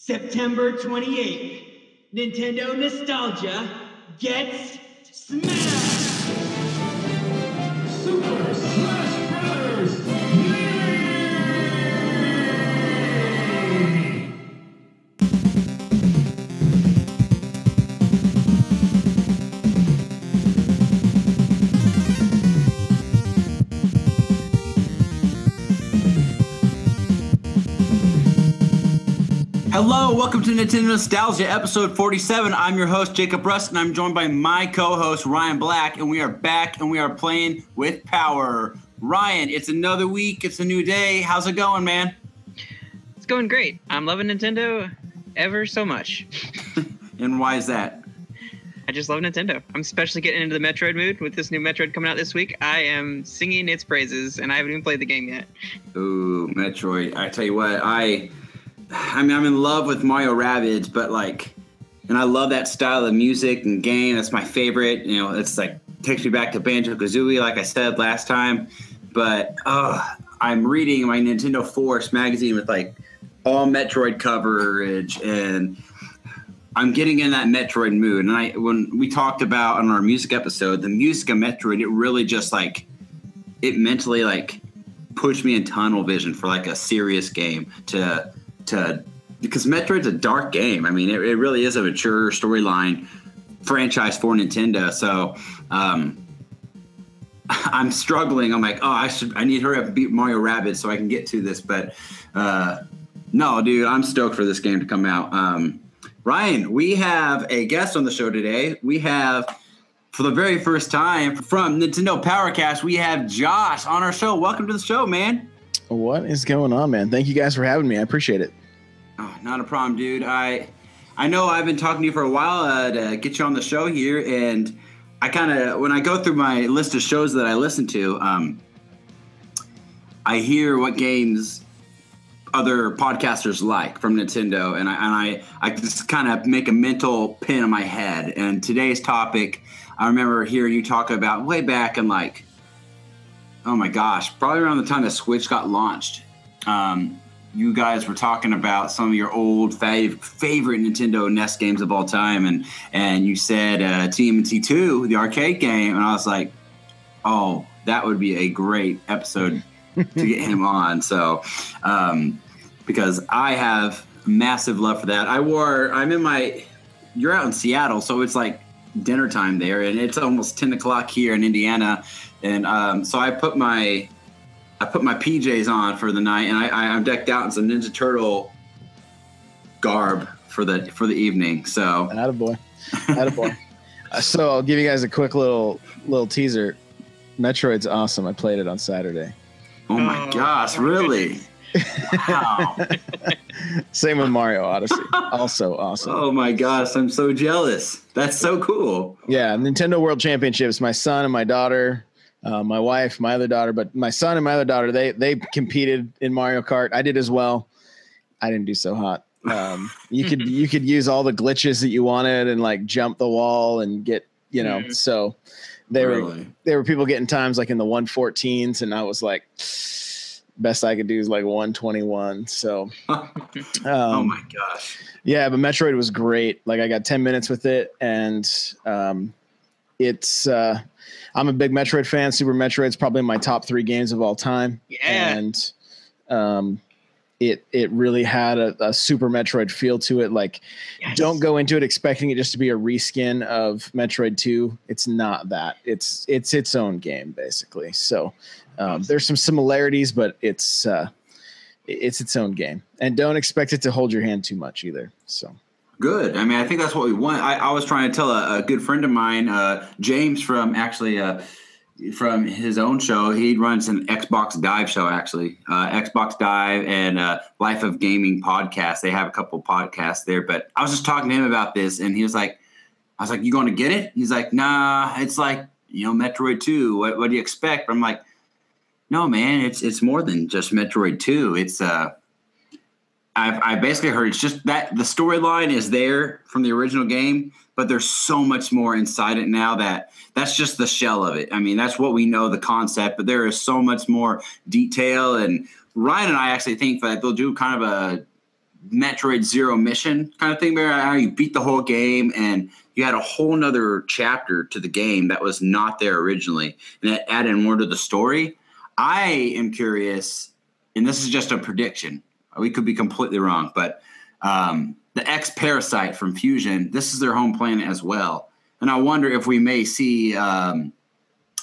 September 28th, Nintendo Nostalgia gets smashed! Super Smash Brothers! Hello, welcome to Nintendo Nostalgia, episode 47. I'm your host, Jacob Rust, and I'm joined by my co-host, Ryan Black, and we are back, and we are playing with power. Ryan, it's another week, it's a new day. How's it going, man? It's going great. I'm loving Nintendo ever so much. And why is that? I just love Nintendo. I'm especially getting into the Metroid mood with this new Metroid coming out this week. I am singing its praises, and I haven't even played the game yet. Ooh, Metroid. I tell you what, I mean, I'm in love with Mario Rabbids, but and I love that style of music and game. That's my favorite. You know, it's takes me back to Banjo-Kazooie, like I said last time. But I'm reading my Nintendo Force magazine with all Metroid coverage, and I'm getting in that Metroid mood. And when we talked about on our music episode, the music of Metroid, it really just it mentally pushed me in tunnel vision for a serious game because Metroid's a dark game. I mean, it really is a mature storyline franchise for Nintendo. So I'm struggling. I'm I need to hurry up and beat Mario Rabbids so I can get to this. But no, dude, I'm stoked for this game to come out. Ryan, we have a guest on the show today. We have, for the very first time from Nintendo Powercast, we have Josh on our show. Welcome to the show, man. What is going on, man? Thank you guys for having me. I appreciate it. Oh, not a problem, dude. I know I've been talking to you for a while to get you on the show here, and I when I go through my list of shows that I listen to, I hear what games other podcasters like from Nintendo, and I just kind of make a mental pin in my head. And today's topic, I remember hearing you talk about way back in oh my gosh, probably around the time the Switch got launched. You guys were talking about some of your old favorite Nintendo NES games of all time, and you said TMNT 2, the arcade game, and I was like, oh, that would be a great episode to get him on. So, because I have massive love for that. You're out in Seattle, so it's dinner time there, and it's almost 10 o'clock here in Indiana. And so I put my PJs on for the night, and I'm decked out in some Ninja Turtle garb for the evening. So, attaboy. So I'll give you guys a quick little teaser. Metroid's awesome. I played it on Saturday. Oh my gosh, really? Wow. Same with Mario Odyssey. Also awesome. Oh my gosh, I'm so jealous. That's so cool. Yeah, Nintendo World Championships. My son and my daughter. My wife, my other daughter, but my son and my other daughter, they competed in Mario Kart. I did as well. I didn't do so hot. You could use all the glitches that you wanted and jump the wall and get, so there were people getting times in the 114s, and I was best I could do is 121. So, oh my gosh. Yeah, but Metroid was great. I got 10 minutes with it, and it's I'm a big Metroid fan. Super Metroid's probably in my top 3 games of all time. Yeah. And it really had a Super Metroid feel to it. Yes. Don't go into it expecting it just to be a reskin of Metroid 2. It's not that. It's its own game, basically. So there's some similarities, but it's its own game. And don't expect it to hold your hand too much either. So. Good. I mean, I think that's what we want. I was trying to tell a good friend of mine, James, from his own show. He runs an Xbox Dive show, actually. Xbox Dive and Life of Gaming podcast. They have a couple podcasts there. But I was just talking to him about this, and he was like, I was like, you going to get it? He's like, nah, it's Metroid 2. What do you expect? But I'm like, no, man, it's more than just Metroid 2. It's I basically heard it's just that the storyline is there from the original game, but there's so much more inside it now that's just the shell of it. I mean, that's what we know, the concept, but there is so much more detail. And Ryan and I actually think that they'll do kind of a Metroid Zero Mission kind of thing, where how you beat the whole game and you had a whole nother chapter to the game that was not there originally, and that added more to the story. I am curious, and this is just a prediction. We could be completely wrong, but the X-Parasite from Fusion, this is their home planet as well. And I wonder if we may see a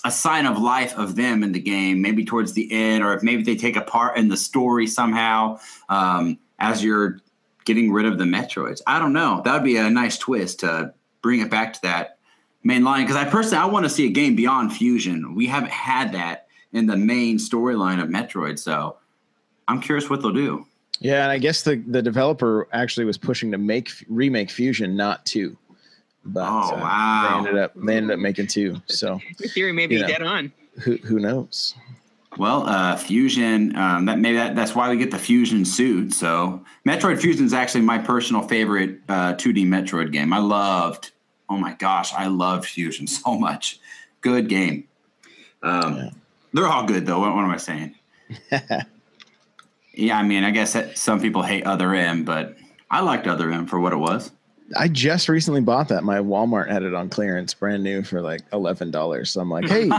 sign of life of them in the game, maybe towards the end, or if maybe they take a part in the story somehow as you're getting rid of the Metroids. I don't know. That would be a nice twist to bring it back to that main line. Because I want to see a game beyond Fusion. We haven't had that in the main storyline of Metroid, so I'm curious what they'll do. Yeah, and I guess the developer actually was pushing to remake Fusion, not 2. But wow. They ended up making 2. So your theory may be dead on. Who knows? Well, Fusion. That's why we get the Fusion suit. So Metroid Fusion is actually my personal favorite 2D Metroid game. I loved Fusion so much. Good game. They're all good though. What am I saying? Yeah, I mean, I guess some people hate Other M, but I liked Other M for what it was. I just recently bought that. My Walmart had it on clearance, brand new for like $11. So I'm like, hey,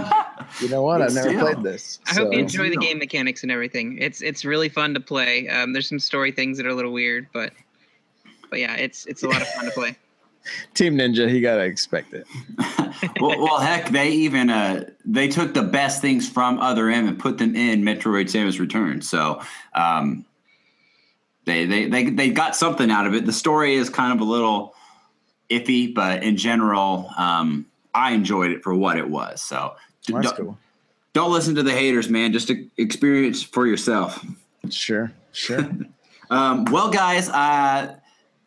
you know what? I've never played this. I hope you enjoy the game mechanics and everything. It's really fun to play. There's some story things that are a little weird, but yeah, it's a lot of fun to play. Team Ninja, you gotta expect it. well, heck, they even they took the best things from Other M and put them in Metroid: Samus Return. So they got something out of it. The story is kind of a little iffy, but in general, I enjoyed it for what it was. So cool. Don't listen to the haters, man. Just experience for yourself. Sure. Well, guys,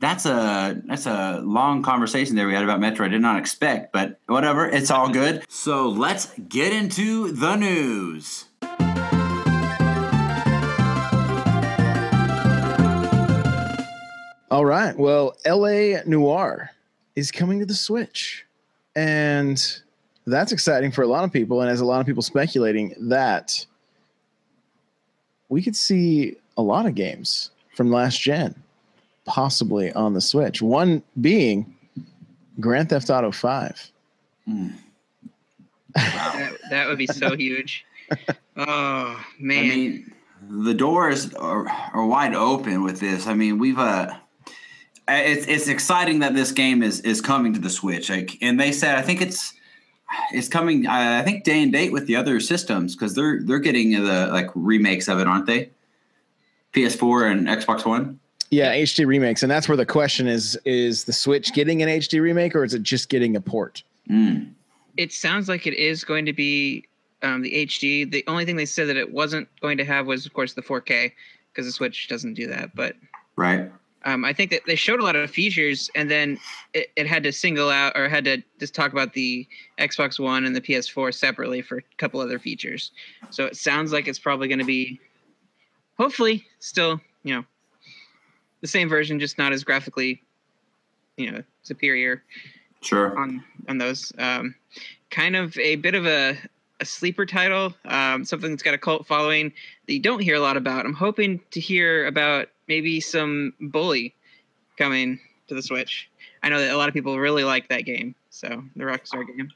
that's a long conversation there we had about Metroid. I did not expect, but whatever. It's all good. So let's get into the news. All right. Well, LA Noire is coming to the Switch. And that's exciting for a lot of people. And as a lot of people speculating that we could see a lot of games from last gen possibly on the Switch. One being Grand Theft Auto 5. Wow. That would be so huge. Oh, man. I mean, the doors are wide open with this. I mean, we've it's exciting that this game is coming to the Switch. Like, and they said, I think it's coming. I think day and date with the other systems because they're getting the remakes of it, aren't they? PS4 and Xbox One. Yeah, HD remakes, and that's where the question is the Switch getting an HD remake or is it just getting a port? It sounds like it is going to be the HD. The only thing they said that it wasn't going to have was, of course, the 4K because the Switch doesn't do that. But right. I think that they showed a lot of features, and then it had to single out or had to just talk about the Xbox One and the PS4 separately for a couple other features. So it sounds like it's probably going to be, hopefully, still, the same version, just not as graphically, superior. Sure. On those, kind of a bit of a sleeper title, something that's got a cult following that you don't hear a lot about. I'm hoping to hear about maybe some Bully coming to the Switch. I know that a lot of people really like that game, so the Rockstar game.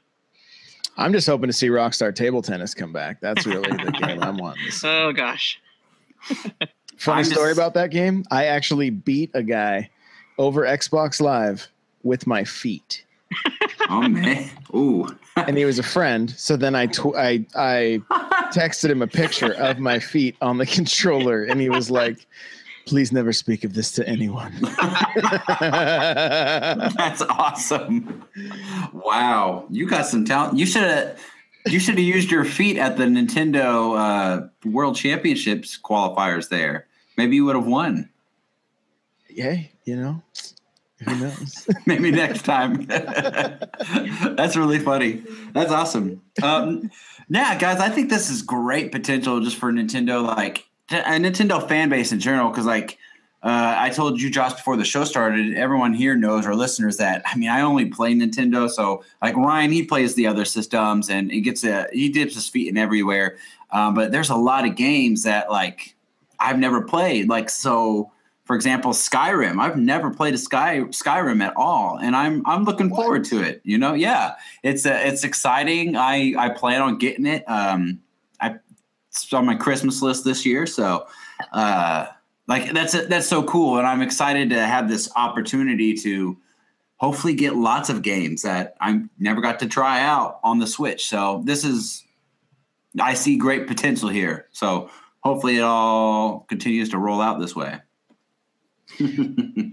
I'm just hoping to see Rockstar Table Tennis come back. That's really the game I'm wanting to see. Oh gosh. Funny story about that game. I actually beat a guy over Xbox Live with my feet. Oh man! Ooh. And he was a friend. So then I texted him a picture of my feet on the controller, and he was like, "Please never speak of this to anyone." That's awesome! Wow, you got some talent. You should have used your feet at the Nintendo World Championships qualifiers there. Maybe you would have won. Yeah, who knows? Maybe next time. That's really funny. That's awesome. Yeah, guys, I think this is great potential just for Nintendo, like a Nintendo fan base in general. Because, I told you, Josh, before the show started, everyone here knows, our listeners, that I only play Nintendo. So, Ryan, he plays the other systems, and he dips his feet in everywhere. But there's a lot of games that I've never played. So for example, Skyrim. I've never played a Skyrim at all, and I'm looking forward to it. Yeah, it's exciting. I plan on getting it. It's on my Christmas list this year, so that's so cool, and I'm excited to have this opportunity to hopefully get lots of games that I never got to try out on the Switch. So I see great potential here. So hopefully it all continues to roll out this way.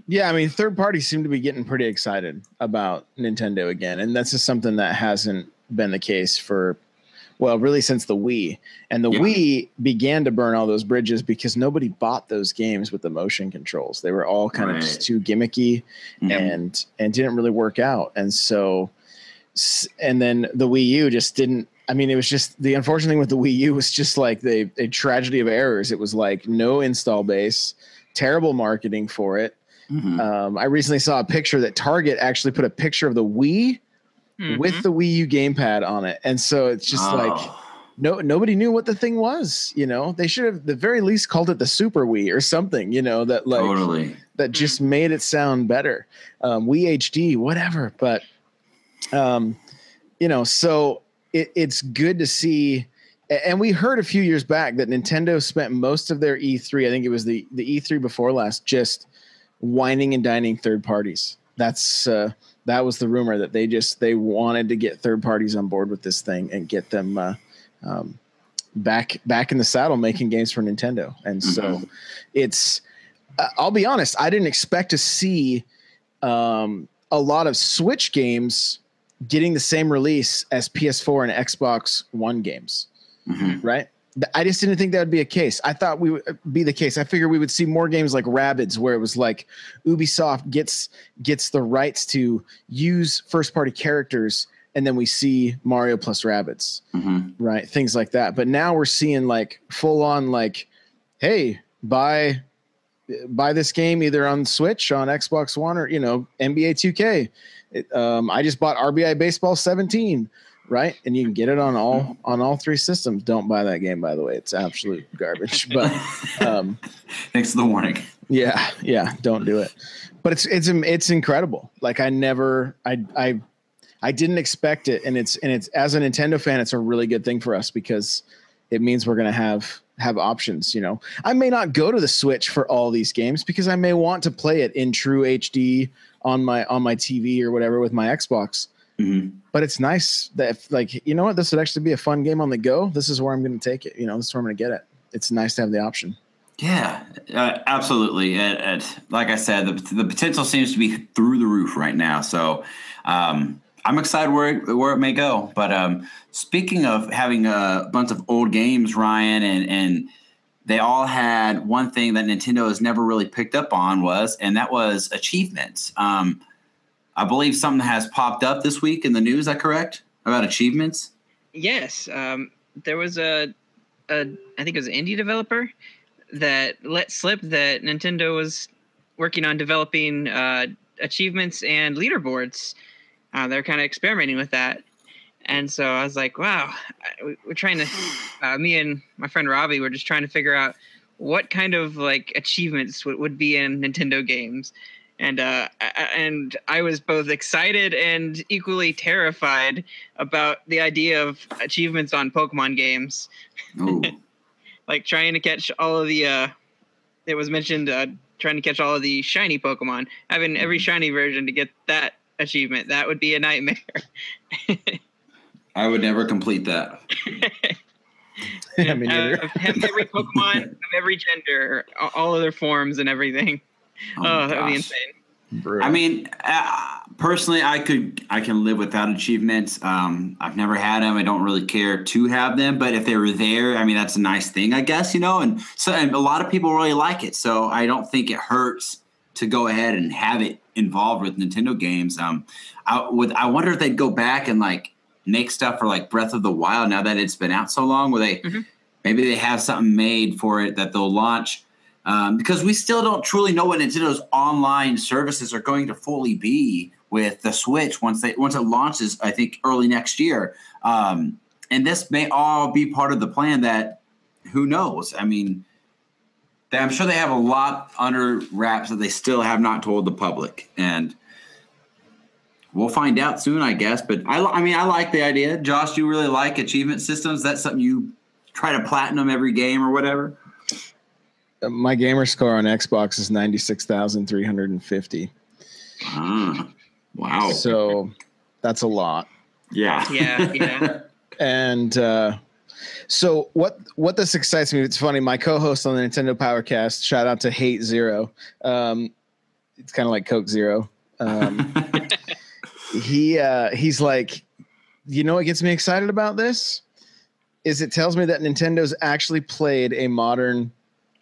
Yeah, I mean, third parties seem to be getting pretty excited about Nintendo again, and that's just something that hasn't been the case for, well, really since the Wii. And the Wii began to burn all those bridges because nobody bought those games with the motion controls. They were all kind of just too gimmicky and didn't really work out. And so, and then the Wii U just didn't. I mean, it was just the unfortunate thing with the Wii U was just like a tragedy of errors. It was like no install base, terrible marketing for it. I recently saw a picture that Target actually put a picture of the Wii with the Wii U gamepad on it. And so it's just like nobody knew what the thing was. They should have at the very least called it the Super Wii or something, that like that just made it sound better. Wii HD, whatever. But so it's good to see. And we heard a few years back that Nintendo spent most of their E3, I think it was the E3 before last, just whining and dining third parties. That was the rumor, that they wanted to get third parties on board with this thing and get them back in the saddle making games for Nintendo. And so it's I'll be honest, I didn't expect to see a lot of Switch games getting the same release as PS4 and Xbox One games. Right? I just didn't think that would be a case. I thought we would be the case. I figured we would see more games like Rabbids, where it was like Ubisoft gets the rights to use first party characters, and then we see Mario plus Rabbids, right? Things like that. But now we're seeing like full on like, hey, buy this game either on Switch, on Xbox One, or NBA 2K. I just bought RBI Baseball 17. Right, and you can get it on all three systems. Don't buy that game, by the way; it's absolute garbage. But thanks for the warning. Yeah, don't do it. But it's incredible. Like I didn't expect it, and it's as a Nintendo fan, it's a really good thing for us because it means we're gonna have options. I may not go to the Switch for all these games because I may want to play it in true HD on my TV or whatever with my Xbox. But it's nice that this would actually be a fun game on the go. This is where I'm going to take it. This is where I'm going to get it. It's nice to have the option. Yeah, absolutely. Like I said, the potential seems to be through the roof right now. So I'm excited where it may go. But speaking of having a bunch of old games, Ryan, and they all had one thing that Nintendo has never really picked up on and that was achievements. I believe something has popped up this week in the news. Is that correct? About achievements? Yes. There was I think it was an indie developer that let slip that Nintendo was working on developing achievements and leaderboards. They're kind of experimenting with that. And so I was like, wow, we're trying to, me and my friend Robbie were just trying to figure out what kind of like achievements would be in Nintendo games. And I was both excited and equally terrified about the idea of achievements on Pokemon games. Like trying to catch all of the it was mentioned trying to catch all of the shiny Pokemon. Having every shiny version to get that achievement, that would be a nightmare. I would never complete that. Have every Pokemon of every gender, all of their forms and everything. Oh, that would be insane. Brutal. I mean, personally, I can live without achievements. I've never had them. I don't really care to have them, but if they were there, I mean, that's a nice thing, I guess, and a lot of people really like it. So I don't think it hurts to go ahead and have it involved with Nintendo games. I wonder if they'd go back and like make stuff for like Breath of the Wild now that it's been out so long, where maybe they have something made for it that they'll launch. Because we still don't truly know what Nintendo's online services are going to fully be with the Switch once it launches, I think, early next year. And this may all be part of the plan that, who knows? I mean, I'm sure they have a lot under wraps that they still have not told the public, and we'll find out soon, I guess. But I mean, I like the idea. Josh, you really like achievement systems? That's something you try to platinum every game or whatever? My gamer score on Xbox is 96,350. Wow. So that's a lot. Yeah. Yeah. And so what this excites me, it's funny, my co-host on the Nintendo Powercast, shout out to Hate Zero. It's kind of like Coke Zero. He's like, you know what gets me excited about this? Is it tells me that Nintendo's actually played a modern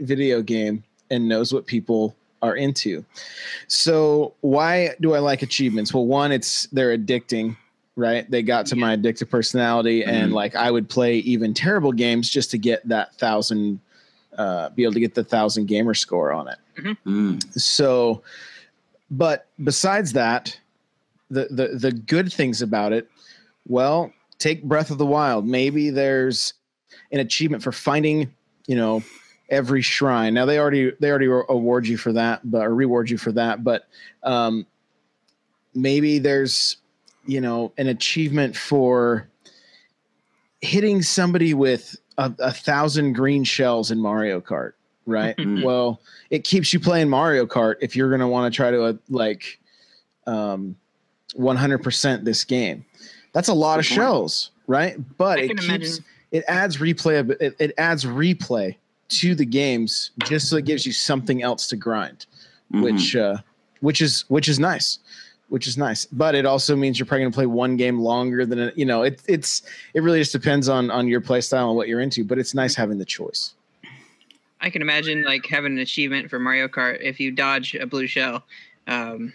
video game and knows what people are into. So why do I like achievements? Well, one, they're addicting, right? They got to my addictive personality, and like I would play even terrible games just to get that 1,000, be able to get the 1,000 gamer score on it. So, but besides that, the good things about it, well, take Breath of the Wild. Maybe there's an achievement for finding, every shrine. Now they already award you for that, or reward you for that. But maybe there's, an achievement for hitting somebody with 1,000 green shells in Mario Kart, right? Well, it keeps you playing Mario Kart if you're going to want to try to 100% this game. That's a lot of shells, right? But it adds replay. It adds replay to the games just so it gives you something else to grind, which is nice. But it also means you're probably going to play one game longer than it really just depends on your play style and what you're into. But it's nice having the choice. I can imagine like having an achievement for Mario Kart if you dodge a blue shell. For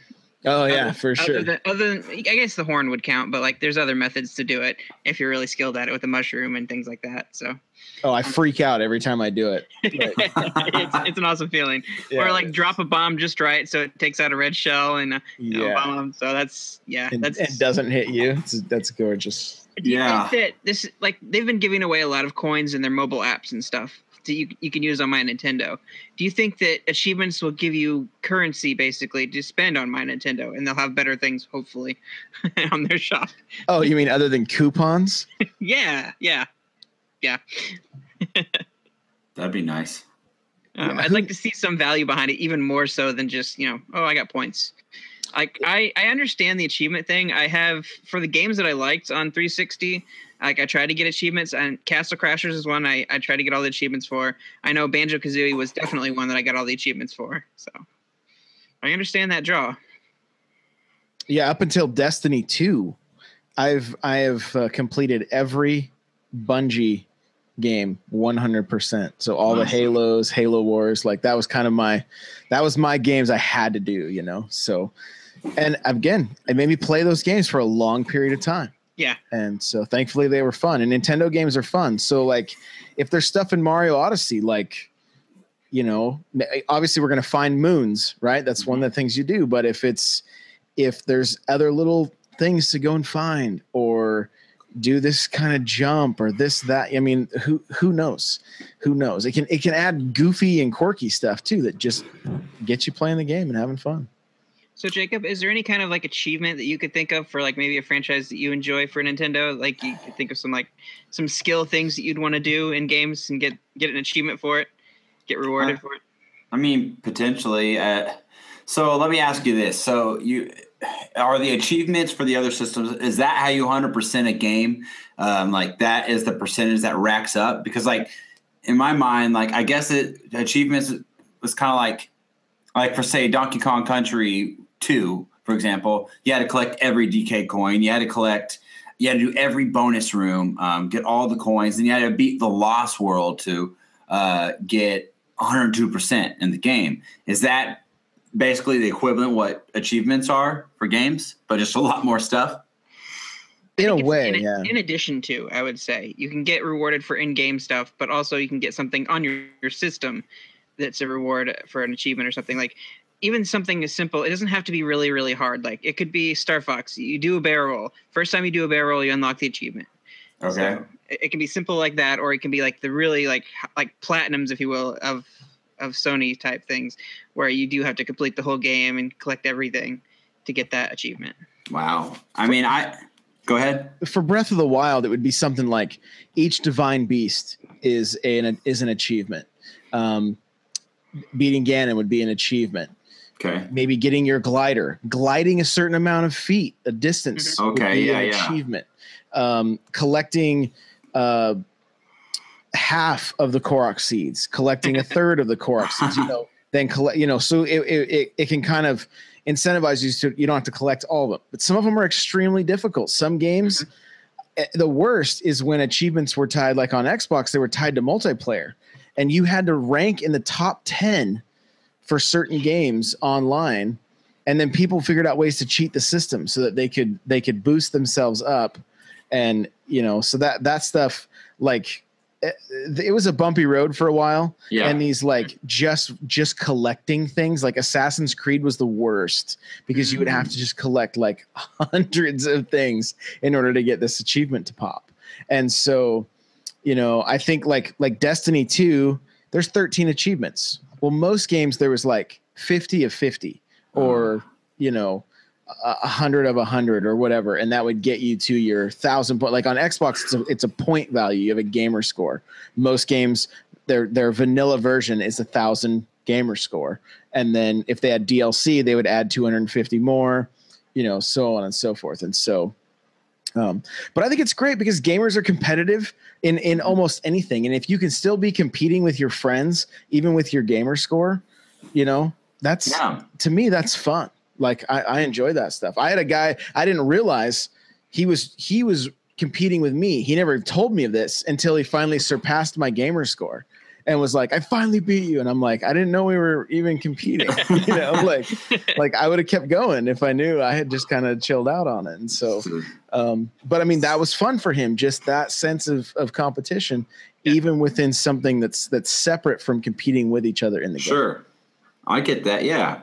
sure. Other than, I guess the horn would count, but like there's other methods to do it if you're really skilled at it with a mushroom and things like that. So. Oh, I freak out every time I do it. It's an awesome feeling. Yeah. Or like drop a bomb just right so it takes out a red shell and bomb. So that's it doesn't hit you. That's gorgeous. Do you think that this they've been giving away a lot of coins in their mobile apps and stuff that you can use on My Nintendo. Do you think that achievements will give you currency basically to spend on My Nintendo, and they'll have better things hopefully on their shop? Oh, you mean other than coupons? Yeah. That'd be nice. I'd like to see some value behind it, even more so than just I got points. Like I understand the achievement thing. I have for the games that I liked on 360. Like I tried to get achievements, and Castle Crashers is one I tried to get all the achievements for. I know Banjo-Kazooie was definitely one that I got all the achievements for. So I understand that draw. Yeah, up until Destiny 2, I have completed every Bungie game 100%. So all the Halos, Halo Wars, like that was my games I had to do, So, and again, it made me play those games for a long period of time. Yeah. And so thankfully they were fun, and Nintendo games are fun. So like if there's stuff in Mario Odyssey, obviously we're going to find moons, right? That's one of the things you do. But if there's other little things to go and find, or do this kind of jump or this, that, I mean, who knows? It can add goofy and quirky stuff too, that just gets you playing the game and having fun. So Jacob, is there any kind of like achievement that you could think of for like maybe a franchise that you enjoy for Nintendo? Like you could think of some skill things that you'd want to do in games and get an achievement for it, get rewarded for it? I mean, potentially. So let me ask you this. So are the achievements for the other systems, is that how you 100% a game? Like that is the percentage that racks up? Because like in my mind, like I guess achievements was kind of like for say Donkey Kong Country 2, for example, you had to collect every DK coin. You had to do every bonus room, get all the coins, and you had to beat the Lost World to get 102% in the game. Is that basically the equivalent what achievements are for games, but just a lot more stuff? In a way, yeah. In addition to, I would say, you can get rewarded for in-game stuff, but also you can get something on your system that's a reward for an achievement or something. Like even something as simple, it doesn't have to be really, really hard. Like it could be Star Fox. You do a barrel roll. First time you do a barrel roll, you unlock the achievement. Okay. So it can be simple like that, or it can be like the really like platinums, if you will, of of Sony type things, where you do have to complete the whole game and collect everything to get that achievement. Wow. I mean, go ahead. For Breath of the Wild, it would be something like each divine beast is an achievement. Beating Ganon would be an achievement. Okay. Maybe getting your gliding a certain amount of feet, a distance. Okay. Would be an achievement. Collecting half of the Korok seeds, collecting a third of the Korok seeds, then collect, so it can kind of incentivize you to, you don't have to collect all of them, but some of them are extremely difficult. Some games, the worst is when achievements were tied, like on Xbox, they were tied to multiplayer, and you had to rank in the top 10 for certain games online. And then people figured out ways to cheat the system so that they could boost themselves up. And, so that stuff, like, it was a bumpy road for a while. Yeah. And these like just collecting things, like Assassin's Creed was the worst because you would have to just collect like hundreds of things in order to get this achievement to pop. And so, I think like Destiny 2, there's 13 achievements. Well, most games there was like 50 of 50 or, 100 of 100 or whatever, and that would get you to your 1,000 point. Like on Xbox, it's a point value. You have a gamer score. Most games, their vanilla version is 1,000 gamer score, and then if they had DLC, they would add 250 more, so on and so forth. And so, but I think it's great because gamers are competitive in almost anything, and if you can still be competing with your friends, even with your gamer score, that's to me that's fun. Like I enjoy that stuff. I had a guy, I didn't realize he was competing with me. He never told me of this until he finally surpassed my gamer score and was like, I finally beat you. And I'm like, I didn't know we were even competing. Like I would have kept going if I knew. I had just kind of chilled out on it. And so, but I mean, that was fun for him. Just that sense of competition, even within something that's separate from competing with each other in the game. Sure. I get that. Yeah.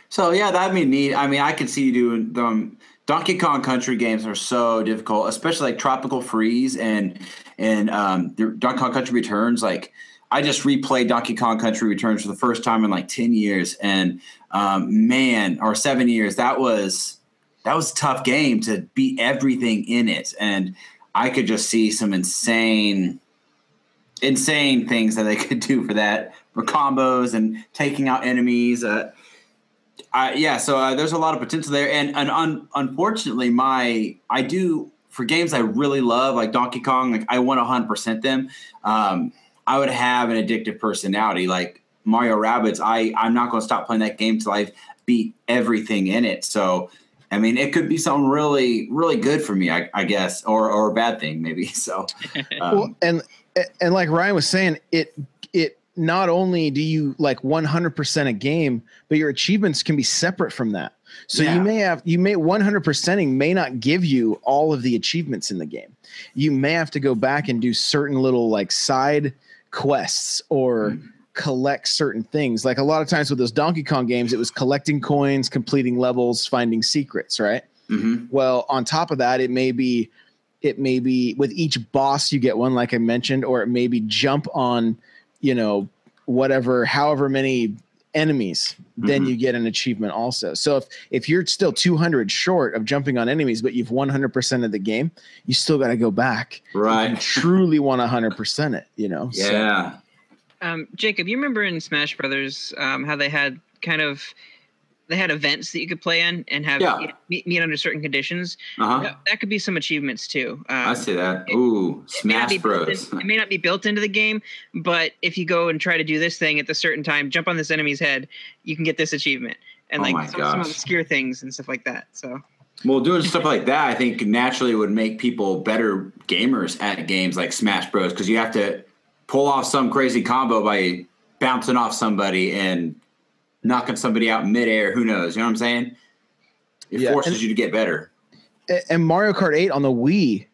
So yeah, that'd be neat. I mean, I could see you doing them. Donkey Kong Country games are so difficult, especially like Tropical Freeze and Donkey Kong Country Returns. Like I just replayed Donkey Kong Country Returns for the first time in like 10 years, and or 7 years. That was a tough game to beat everything in it, and I could just see some insane things that they could do for that, for combos and taking out enemies. So there's a lot of potential there, and unfortunately, for games I really love, like Donkey Kong, like I want to 100% them. I would have an addictive personality, like Mario Rabbids. I'm not going to stop playing that game till I beat everything in it. So, I mean, it could be something really, really good for me, I guess, or a bad thing maybe. So, well, and like Ryan was saying, it. Not only do you like 100% a game, but your achievements can be separate from that. So you may 100%ing may not give you all of the achievements in the game. You may have to go back and do certain little like side quests or collect certain things. Like a lot of times with those Donkey Kong games, it was collecting coins, completing levels, finding secrets, right? Mm-hmm. Well, on top of that, it may be with each boss you get one, like I mentioned, or it may be jump on however many enemies, then you get an achievement also. So if you're still 200 short of jumping on enemies, but you've 100% of the game, you still got to go back. Right. You truly want 100% it, Yeah. So. Jacob, you remember in Smash Brothers how they had events that you could play in and have meet under certain conditions. That could be some achievements too. I see that. Ooh, Smash Bros. It may not be built into the game, but if you go and try to do this thing at a certain time, jump on this enemy's head, you can get this achievement. And some obscure things and stuff like that. So. Well, doing stuff like that, I think naturally would make people better gamers at games like Smash Bros. Because you have to pull off some crazy combo by bouncing off somebody and knocking somebody out in midair. Who knows? You know what I'm saying? It forces you to get better. And Mario Kart 8 on the Wii,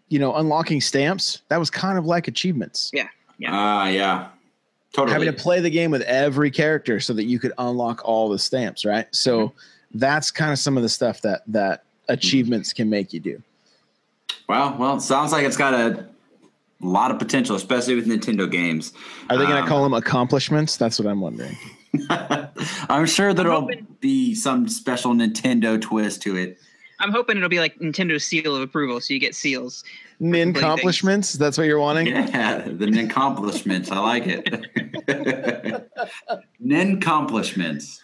unlocking stamps, that was kind of like achievements. Yeah. Yeah. Totally. Having to play the game with every character so that you could unlock all the stamps, right? So that's kind of some of the stuff that achievements can make you do. Well, it sounds like it's got a A lot of potential, especially with Nintendo games. Are they going to call them accomplishments? That's what I'm wondering. I'm sure there'll be some special Nintendo twist to it. I'm hoping it'll be like Nintendo's seal of approval, so you get seals. Nin-accomplishments? That's what you're wanting? Yeah, the Nin-accomplishments. I like it. Nin-accomplishments.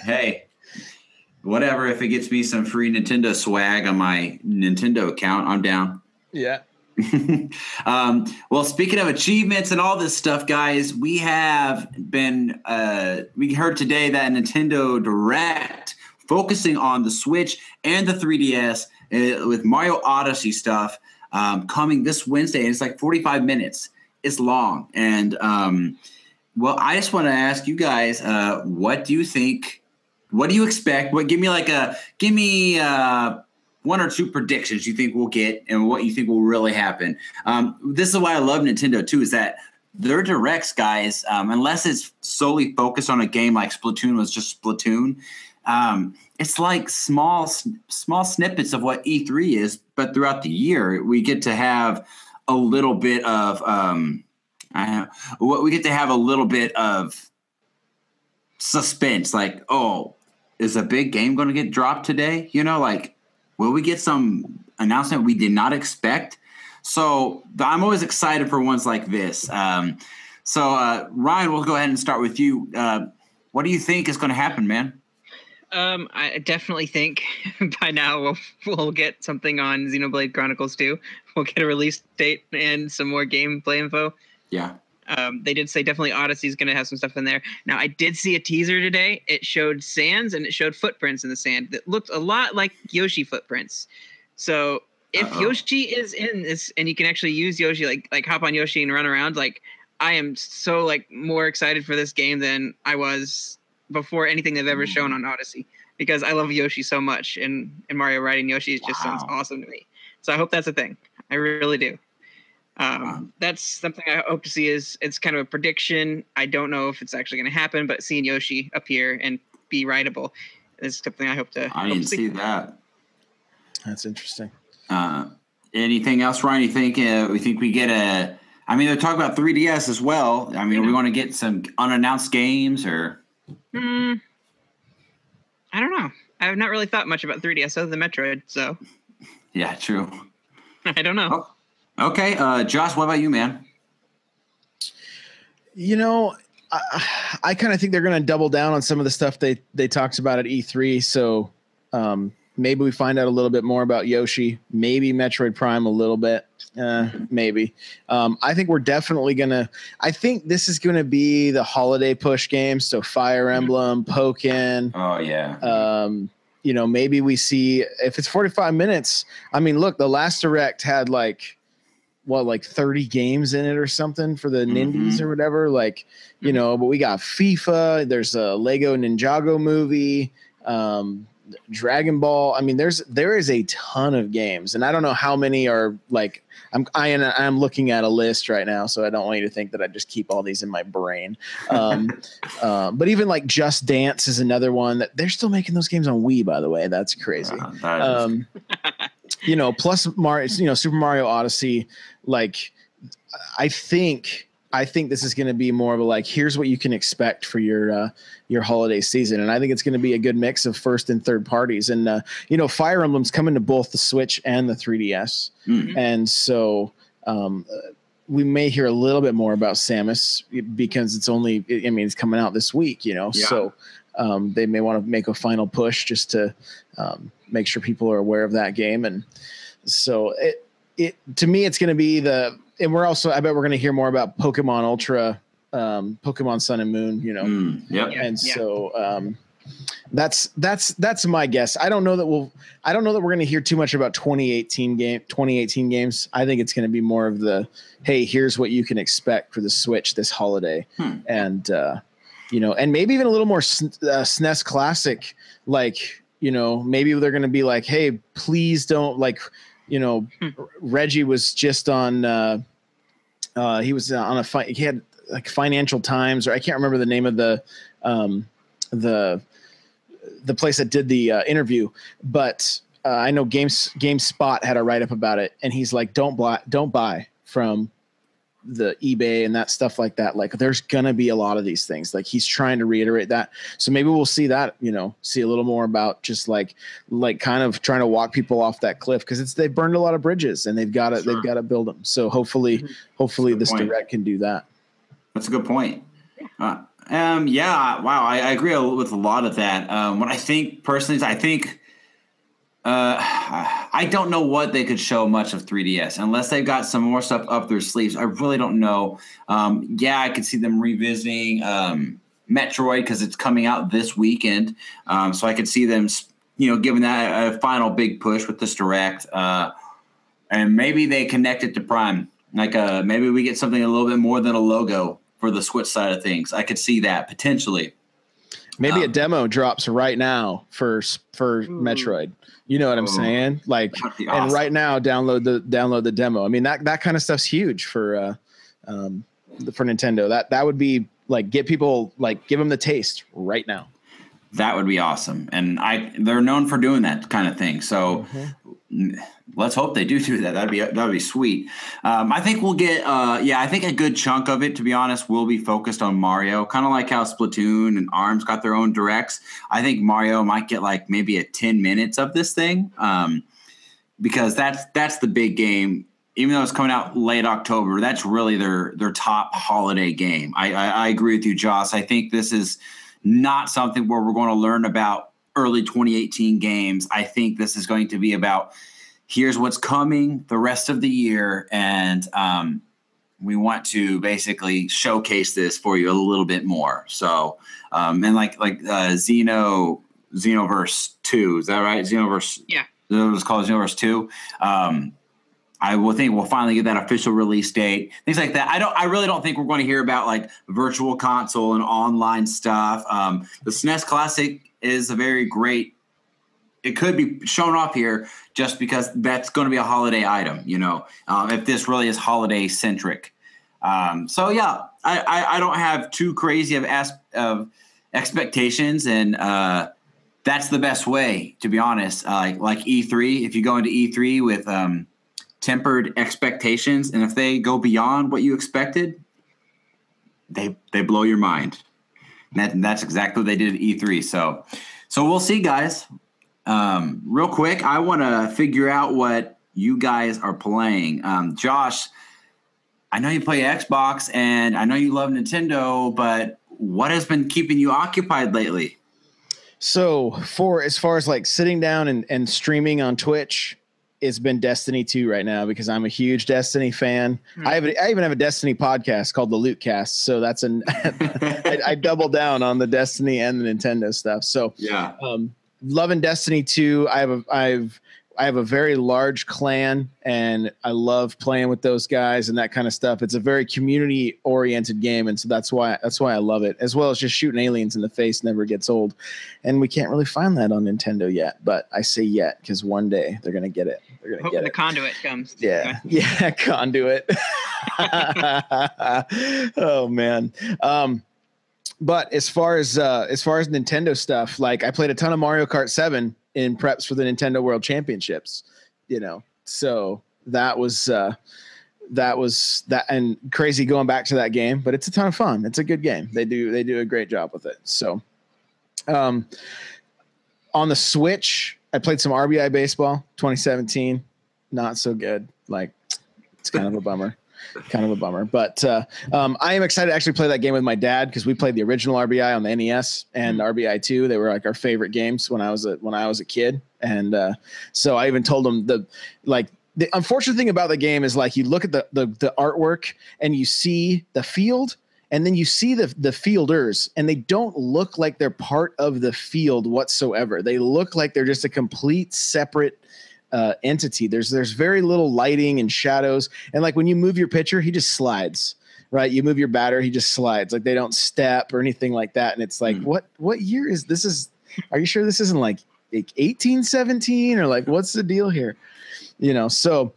Hey, whatever. If it gets me some free Nintendo swag on my Nintendo account, I'm down. Yeah. Well, speaking of achievements and all this stuff, guys, we have been we heard today that Nintendo Direct focusing on the Switch and the 3DS with Mario Odyssey stuff coming this Wednesday, and it's like 45 minutes. It's long, and well, I just want to ask you guys, what do you think? What do you expect? Give me one or two predictions you think we'll get and what you think will really happen. This is why I love Nintendo too, is that their directs, guys, unless it's solely focused on a game like Splatoon was just Splatoon, it's like small snippets of what E3 is, but throughout the year we get to have a little bit of we get to have a little bit of suspense, like, oh, is a big game going to get dropped today? You know, like, will we get some announcement we did not expect? So I'm always excited for ones like this. Ryan, we'll go ahead and start with you. What do you think is going to happen, man? I definitely think by now we'll get something on Xenoblade Chronicles 2. We'll get a release date and some more gameplay info. Yeah. They did say definitely Odyssey is going to have some stuff in there. Now, I did see a teaser today. It showed sands and it showed footprints in the sand that looked a lot like Yoshi footprints. So if Yoshi is in this and you can actually use Yoshi, like hop on Yoshi and run around, like I am so like more excited for this game than I was before anything they've ever shown on Odyssey, because I love Yoshi so much, and Mario riding Yoshi just sounds awesome to me. So I hope that's a thing. I really do. That's something I hope to see. It's kind of a prediction. I don't know if it's actually going to happen, but seeing Yoshi appear and be rideable is something I hope to. I didn't see that. That's interesting. Anything else, Ryan? You think we think we get a? I mean, they're talking about 3DS as well. I mean, are we going to get some unannounced games or? I don't know. I have not really thought much about 3DS other than Metroid. So. Yeah, true. I don't know. Oh, okay, Josh, what about you, man? You know, I kind of think they're going to double down on some of the stuff they talked about at E3. So maybe we find out a little bit more about Yoshi, maybe Metroid Prime a little bit, maybe. I think we're definitely going to – I think this is going to be the holiday push games. So Fire Emblem, Pokken. Oh, yeah. You know, maybe we see – if it's 45 minutes, I mean, look, the last Direct had like 30 games in it or something for the Nindies or whatever. Like, you know, but we got FIFA. There's a Lego Ninjago movie, Dragon Ball. I mean, there is a ton of games, and I don't know how many are like. I'm looking at a list right now, so I don't want you to think that I just keep all these in my brain. But even like Just Dance is another one that they're still making those games on Wii. By the way, that's crazy. You know, plus Mario, you know, Super Mario Odyssey. Like, I think this is going to be more of a like, here's what you can expect for your holiday season, and I think it's going to be a good mix of first and third parties. And you know, Fire Emblem's coming to both the Switch and the 3DS, and so we may hear a little bit more about Samus because it's only, I mean, it's coming out this week, you know, so they may want to make a final push just to make sure people are aware of that game. And so it to me, it's going to be and we're also, I bet we're going to hear more about Pokemon Ultra, Pokemon Sun and Moon, you know? And so that's my guess. I don't know that we're going to hear too much about 2018 games. I think it's going to be more of hey, here's what you can expect for the Switch this holiday. And, you know, and maybe even a little more SNES Classic, like, you know, maybe they're going to be like, hey, please don't, like, you know, Reggie was just on, he was on a fight. He had like Financial Times, or I can't remember the name of the place that did the interview, but I know GameSpot had a write up about it, and he's like, don't buy from the eBay and that stuff like that. Like there's going to be a lot of these things. Like he's trying to reiterate that. So maybe we'll see that, see a little more about just like kind of trying to walk people off that cliff. Cause they've burned a lot of bridges and they've got to build them. So hopefully this direct can do that. That's a good point. Yeah. Wow. I agree with a lot of that. What I think personally is I don't know what they could show much of 3DS unless they've got some more stuff up their sleeves. I really don't know. I could see them revisiting Metroid because it's coming out this weekend. So I could see them, giving that a final big push with this direct. And maybe they connect it to Prime. Like maybe we get something a little bit more than a logo for the Switch side of things. I could see that potentially. Maybe a demo drops right now for Metroid. You know what I'm saying? Like, awesome. And right now, download the demo. I mean, that kind of stuff's huge for Nintendo. That would be like give them the taste right now. That would be awesome, and they're known for doing that kind of thing. So let's hope they do that. That'd be sweet. I think we'll get I think a good chunk of it, to be honest, will be focused on Mario. Kind of like how Splatoon and ARMS got their own directs. I think Mario might get like maybe a 10 minutes of this thing, because that's the big game. Even though it's coming out late October, that's really their top holiday game. I agree with you, Joss. I think this is not something where we're going to learn about early 2018 games. I think this is going to be about here's what's coming the rest of the year, and we want to basically showcase this for you a little bit more. So, and like Xenoverse 2, is that right? Xenoverse, yeah, it was called Xenoverse 2. I will think we'll finally get that official release date, things like that. I really don't think we're going to hear about like virtual console and online stuff. The SNES Classic is a very great. It could be shown off here just because that's going to be a holiday item, if this really is holiday centric. I don't have too crazy of expectations, and that's the best way, to be honest. Like E3, if you go into E3 with tempered expectations, and if they go beyond what you expected, they blow your mind. And that's exactly what they did at E3. So we'll see, guys. Real quick, I want to figure out what you guys are playing. Josh, I know you play Xbox, and I know you love Nintendo, but what has been keeping you occupied lately? So as far as like sitting down and streaming on Twitch, it's been Destiny 2 right now because I'm a huge Destiny fan. I even have a Destiny podcast called the Loot Cast. So that's I double down on the Destiny and the Nintendo stuff. So yeah, loving Destiny 2. I have a very large clan, and I love playing with those guys and that kind of stuff. It's a very community oriented game, and so that's why I love it. As well as just shooting aliens in the face never gets old, and we can't really find that on Nintendo yet. But I say yet because one day they're gonna get it. They're gonna get it. The conduit comes. Yeah, conduit. Oh man. But as far as Nintendo stuff, like I played a ton of Mario Kart 7 in preps for the Nintendo World Championships, so that was that, and crazy going back to that game, but it's a ton of fun. It's a good game. They do a great job with it. So, on the Switch, I played some RBI Baseball 2017. Not so good. Like, it's kind of a bummer. But I am excited to actually play that game with my dad because we played the original RBI on the NES and RBI 2. They were like our favorite games when I was a kid, and so I even told him the unfortunate thing about the game is like you look at the artwork and you see the field, and then you see the fielders, and they don't look like they're part of the field whatsoever. They look like they're just a complete separate entity. There's very little lighting and shadows, and like when you move your pitcher, he just slides, right? You move your batter, he just slides. Like they don't step or anything like that. And it's like, what year is this? Are you sure this isn't like 1817 or like what's the deal here? So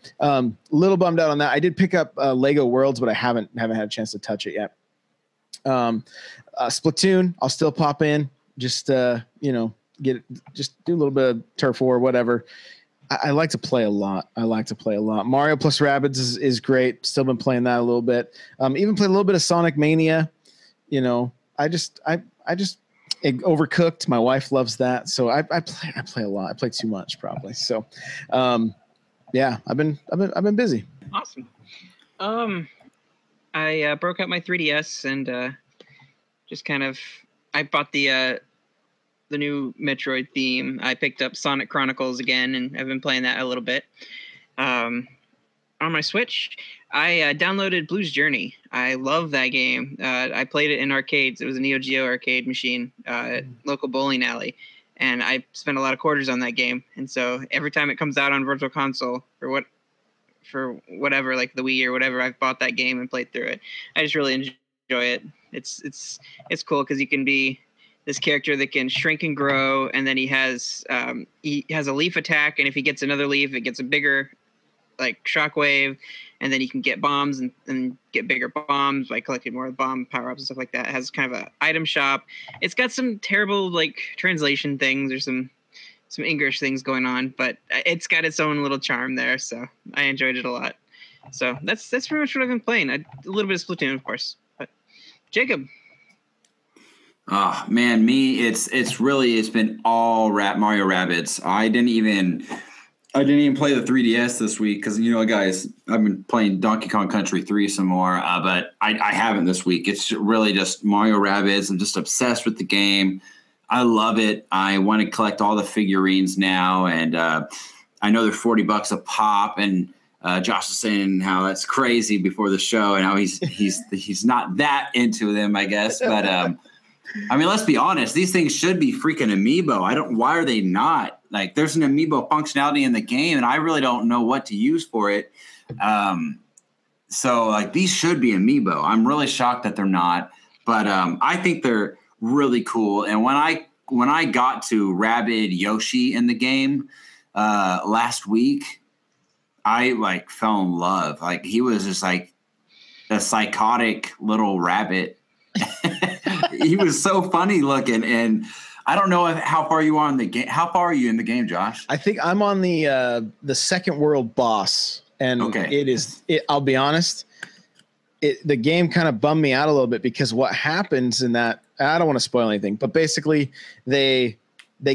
little bummed out on that. I did pick up Lego Worlds, but I haven't had a chance to touch it yet. Splatoon, I'll still pop in, just do a little bit of turf war, whatever. I like to play a lot. Mario plus Rabbids is great. Still been playing that a little bit. Even played a little bit of Sonic Mania. You know, I just Overcooked. My wife loves that, so I play a lot. I play too much probably. So, yeah, I've been busy. Awesome. I broke out my 3DS and just kind of I bought the new Metroid theme. I picked up Sonic Chronicles again, and I've been playing that a little bit. On my Switch, I downloaded Blues Journey. I love that game. I played it in arcades. It was a Neo Geo arcade machine, local bowling alley, and I spent a lot of quarters on that game. And so every time it comes out on Virtual Console for whatever, like the Wii or whatever, I've bought that game and played through it. I just really enjoy it. It's cool because you can be this character that can shrink and grow, and then he has a leaf attack, and if he gets another leaf, it gets a bigger like shockwave, and then you can get bombs and get bigger bombs by collecting more bomb power-ups and stuff like that. It has kind of a item shop. It's got some terrible like translation things or some English things going on, but it's got its own little charm there, so I enjoyed it a lot. So that's pretty much what I've been playing. A little bit of Splatoon, of course. But Jacob. Oh man, it's been all Mario Rabbids. I didn't even play the 3DS this week because, you know, guys, I've been playing Donkey Kong Country 3 some more, but I haven't this week. It's really just Mario Rabbids. I'm just obsessed with the game. I love it. I want to collect all the figurines now, and I know they're $40 a pop. And Josh was saying how that's crazy before the show, and how he's not that into them, I guess. But I mean, let's be honest. These things should be freaking amiibo. Why are they not? Like, there's an amiibo functionality in the game, and I really don't know what to use for it. So, like, these should be amiibo. I'm really shocked that they're not. But I think they're really cool. And when I got to Rabid Yoshi in the game last week, I, like, fell in love. Like, he was just, like, a psychotic little rabbit. He was so funny looking, and I don't know how far you are in the game. How far are you in the game, Josh? I think I'm on the second world boss, and I'll be honest, the game kind of bummed me out a little bit because what happens in that, I don't want to spoil anything, but basically they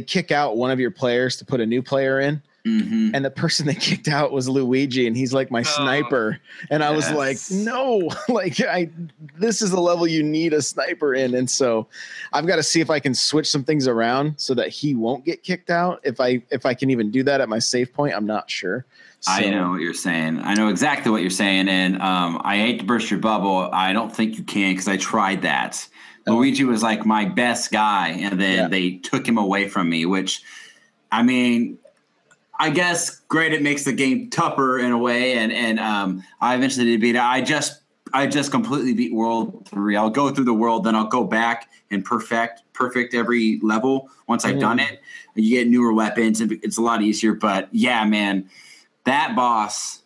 kick out one of your players to put a new player in. Mm-hmm. And the person they kicked out was Luigi, and he's like my sniper. And I was like, no, like this is the level you need a sniper in. And so I've got to see if I can switch some things around so that he won't get kicked out. If I can even do that at my save point, I'm not sure. So, I know what you're saying. I know exactly what you're saying. And I hate to burst your bubble. I don't think you can, because I tried that. Luigi was like my best guy, and then they took him away from me, which, I mean, I guess great. It makes the game tougher in a way, and I eventually did beat it. I just completely beat World 3. I'll go through the world, then I'll go back and perfect every level. Once I've done it, you get newer weapons, and it's a lot easier. But yeah, man, that boss,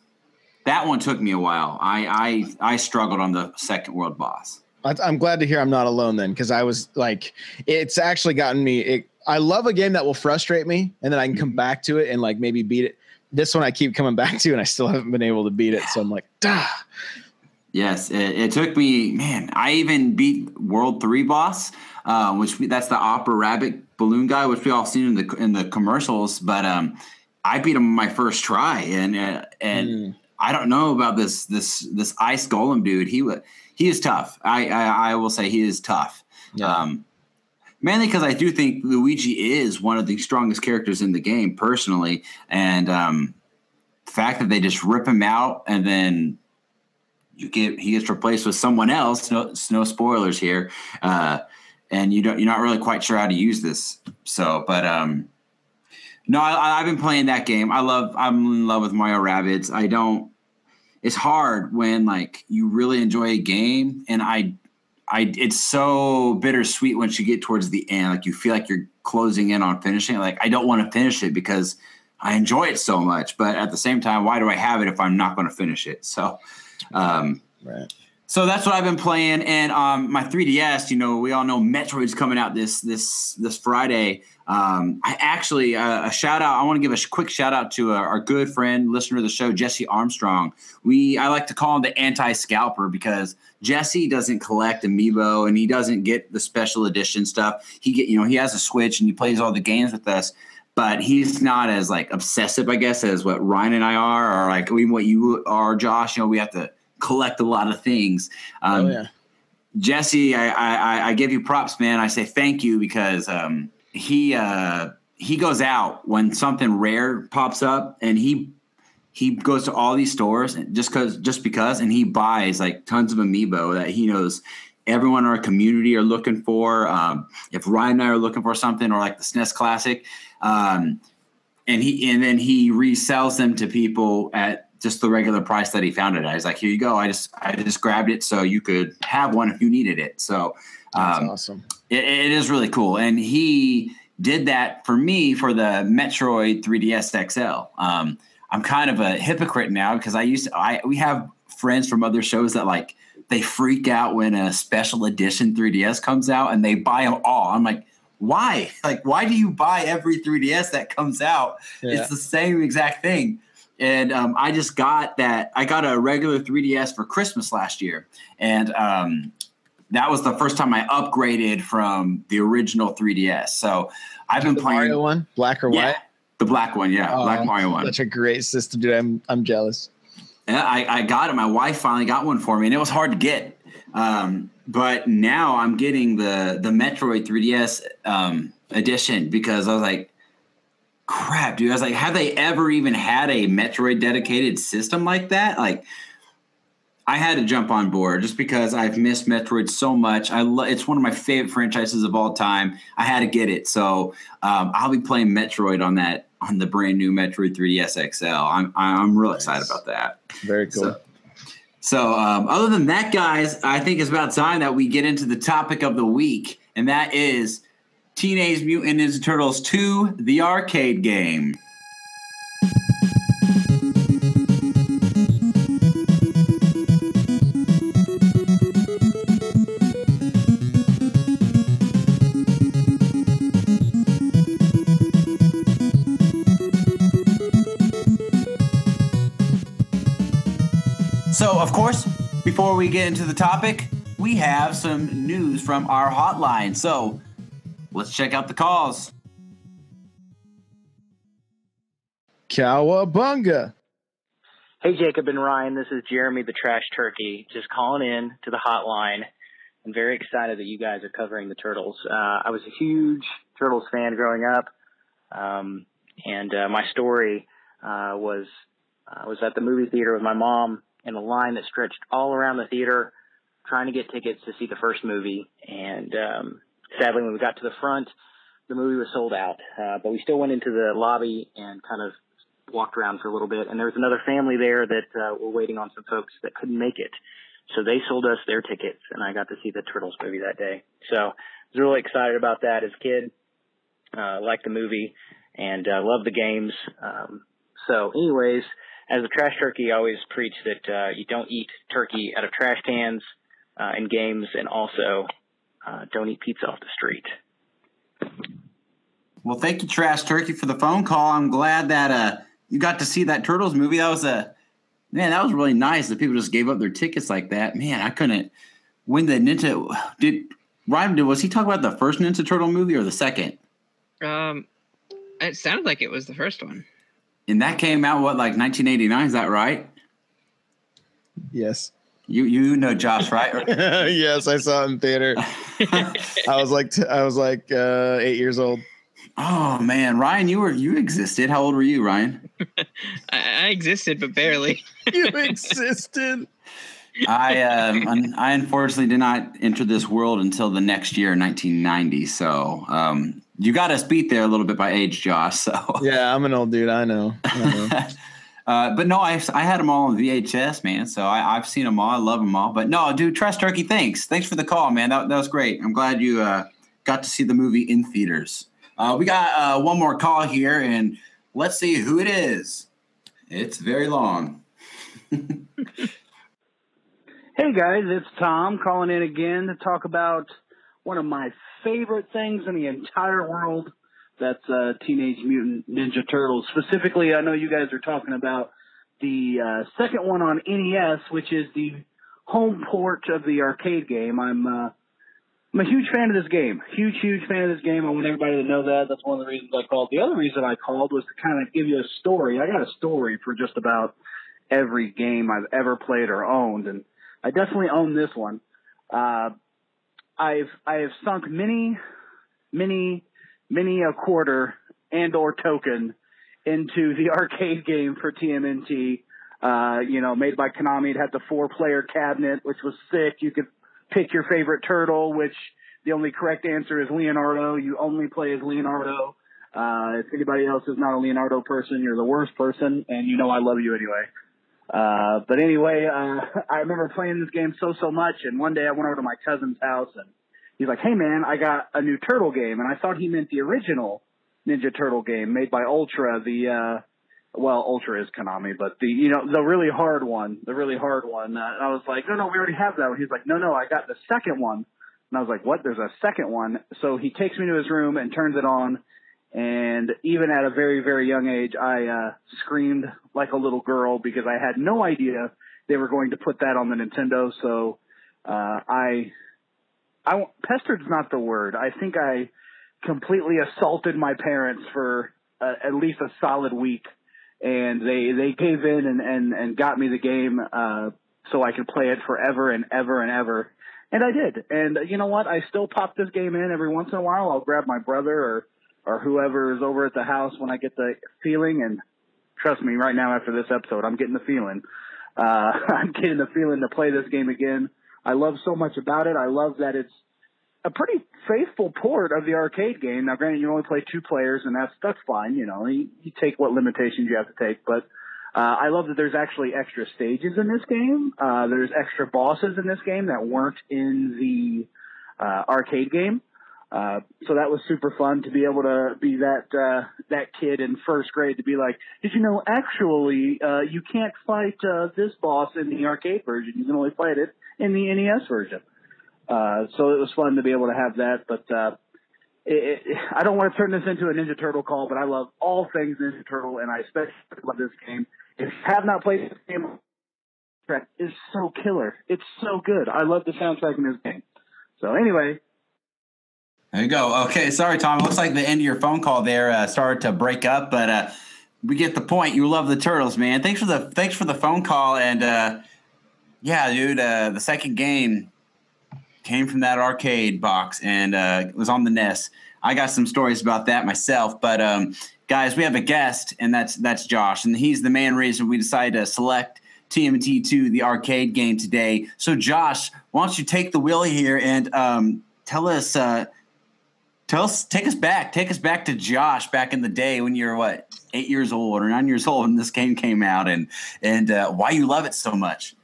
that one took me a while. I struggled on the second world boss. I'm glad to hear I'm not alone then, because I was like, it's actually gotten me. I love a game that will frustrate me, and then I can come back to it and like maybe beat it. This one I keep coming back to, and I still haven't been able to beat it. So I'm like, dah. Yes, it took me, man. I even beat World 3 boss, that's the Opera Rabbit balloon guy, which we all seen in the commercials. But I beat him my first try, and I don't know about this ice golem dude. He is tough. I will say he is tough. Yeah. Mainly because I do think Luigi is one of the strongest characters in the game, personally. And the fact that they just rip him out and then he gets replaced with someone else. No spoilers here. And you're not really quite sure how to use this. So, but no, I've been playing that game. I'm in love with Mario Rabbids. It's hard when like you really enjoy a game, and it's so bittersweet once you get towards the end. Like you feel like you're closing in on finishing. Like I don't want to finish it because I enjoy it so much, but at the same time, why do I have it if I'm not going to finish it? So, right. So that's what I've been playing, and my 3DS. We all know Metroid's coming out this Friday. I actually a shout out. I want to give a quick shout out to our good friend, listener of the show, Jesse Armstrong. I like to call him the anti-scalper because Jesse doesn't collect amiibo and he doesn't get the special edition stuff. He has a Switch and he plays all the games with us. But he's not as like obsessive, I guess, as what Ryan and I are, or like what you are, Josh. We have to collect a lot of things. Oh yeah, Jesse, I give you props, man. I say thank you because he goes out when something rare pops up, and he goes to all these stores just because, and he buys like tons of amiibo that he knows everyone in our community are looking for. If Ryan and I are looking for something, or like the SNES Classic, and then he resells them to people at just the regular price that he found it at. He's like, here you go. I just grabbed it so you could have one if you needed it. So that's awesome. It is really cool. And he did that for me for the Metroid 3DS XL. I'm kind of a hypocrite now because we have friends from other shows that like they freak out when a special edition 3DS comes out and they buy them all. I'm like, why? Like, why do you buy every 3DS that comes out? Yeah. It's the same exact thing. And I just got that. I got a regular 3DS for Christmas last year. And that was the first time I upgraded from the original 3DS. So I've been playing. Mario one? Black or white? The black one, yeah. Black Mario one. Such a great system, dude. I'm jealous. Yeah, I got it. My wife finally got one for me, and it was hard to get. But now I'm getting the Metroid 3DS edition because I was like, crap, dude. I was like, have they ever even had a Metroid dedicated system like that? Like, I had to jump on board just because I've missed Metroid so much. It's one of my favorite franchises of all time. I had to get it. So I'll be playing Metroid on the brand new Metroid 3DS XL. I'm real excited about that. Very cool. So other than that, guys, I think it's about time that we get into the topic of the week, and that is Teenage Mutant Ninja Turtles 2, the arcade game. So, of course, before we get into the topic, we have some news from our hotline. So, let's check out the calls. Cowabunga. Hey, Jacob and Ryan. This is Jeremy the Trash Turkey, just calling in to the hotline. I'm very excited that you guys are covering the Turtles. I was a huge Turtles fan growing up, and my story was I was at the movie theater with my mom in a line that stretched all around the theater trying to get tickets to see the first movie. And sadly, when we got to the front, the movie was sold out. But we still went into the lobby and kind of walked around for a little bit. And there was another family there that were waiting on some folks that couldn't make it. So they sold us their tickets, and I got to see the Turtles movie that day. So I was really excited about that as a kid. Liked the movie and loved the games. So anyways, as a trash turkey, I always preach that you don't eat turkey out of trash cans in games, and also don't eat pizza off the street. Well, thank you, Trash Turkey, for the phone call. I'm glad that you got to see that Turtles movie. That was really nice that people just gave up their tickets like that. Man, I couldn't win the Ninja. Was he talking about the first Ninja Turtle movie or the second? It sounded like it was the first one. And that came out, like 1989? Is that right? Yes. You know Josh, right? Yes, I saw it in theater. I was like 8 years old. Oh man, Ryan, you existed. How old were you, Ryan? I existed, but barely. You existed. I unfortunately did not enter this world until the next year, 1990. So you got us beat there a little bit by age, Josh. So yeah, I'm an old dude. I know. But no, I had them all on VHS, man. So I've seen them all. I love them all. But no, dude, Trash Turkey, thanks for the call, man. That was great. I'm glad you got to see the movie in theaters. We got one more call here, and let's see who it is. It's very long. Hey guys, it's Tom calling in again to talk about one of my favorite things in the entire world. That's Teenage Mutant Ninja Turtles. Specifically, I know you guys are talking about the second one on NES, which is the home port of the arcade game. I'm a huge fan of this game. Huge fan of this game. I want everybody to know that. That's one of the reasons I called. The other reason I called was to kind of give you a story. I got a story for just about every game I've ever played or owned, and I definitely own this one. I have sunk many a quarter and or token into the arcade game for TMNT. Made by Konami. It had the 4-player cabinet, which was sick. You could pick your favorite turtle, which the only correct answer is Leonardo. You only play as Leonardo. If anybody else is not a Leonardo person, you're the worst person, and you know I love you anyway. But anyway, I remember playing this game so much, and one day I went over to my cousin's house, and he's like, hey man, I got a new turtle game, and I thought he meant the original Ninja Turtle game made by Ultra, Ultra is Konami, but the really hard one. And I was like, no, we already have that one. He's like, no, I got the second one. And I was like, what? There's a second one? So he takes me to his room and turns it on. And even at a very, very young age, I screamed like a little girl because I had no idea they were going to put that on the Nintendo. So pestered's not the word. I think I completely assaulted my parents for at least a solid week. And they gave in and got me the game so I could play it forever and ever and ever. And I did. And you know what? I still pop this game in every once in a while. I'll grab my brother or whoever is over at the house when I get the feeling. And trust me, right now after this episode, I'm getting the feeling. I'm getting the feeling to play this game again. I love so much about it. I love that it's a pretty faithful port of the arcade game. Now, granted, you only play 2 players, and that's fine. You take what limitations you have to take. But I love that there's actually extra stages in this game. There's extra bosses in this game that weren't in the arcade game. So that was super fun to be able to be that kid in first grade to be like, did you know actually you can't fight this boss in the arcade version. You can only fight it in the NES version. So it was fun to be able to have that, but I don't want to turn this into a Ninja Turtle call, but I love all things Ninja Turtle, and I especially love this game. If you have not played this game, the soundtrack is so killer. It's so good. I love the soundtrack in this game. So anyway. There you go. Okay, sorry, Tom. It looks like the end of your phone call there started to break up, but we get the point. You love the Turtles, man. Thanks for the phone call, and yeah, dude, the second game came from that arcade box and it was on the NES. I got some stories about that myself, but guys, we have a guest, and that's Josh, and he's the main reason we decided to select TMNT2, the arcade game today. So, Josh, why don't you take the wheel here and take us back to Josh back in the day when you were 8 years old or 9 years old when this game came out, and why you love it so much.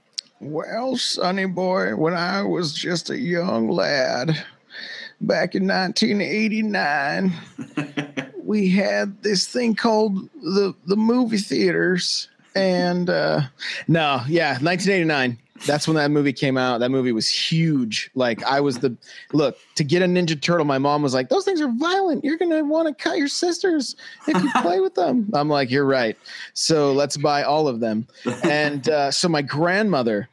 Well, Sonny boy, when I was just a young lad back in 1989, we had this thing called the movie theaters. And 1989. That's when that movie came out. That movie was huge. Like to get a Ninja Turtle, my mom was like, those things are violent. You're going to want to cut your sisters if you play with them. I'm like, you're right. So let's buy all of them. And so my grandmother,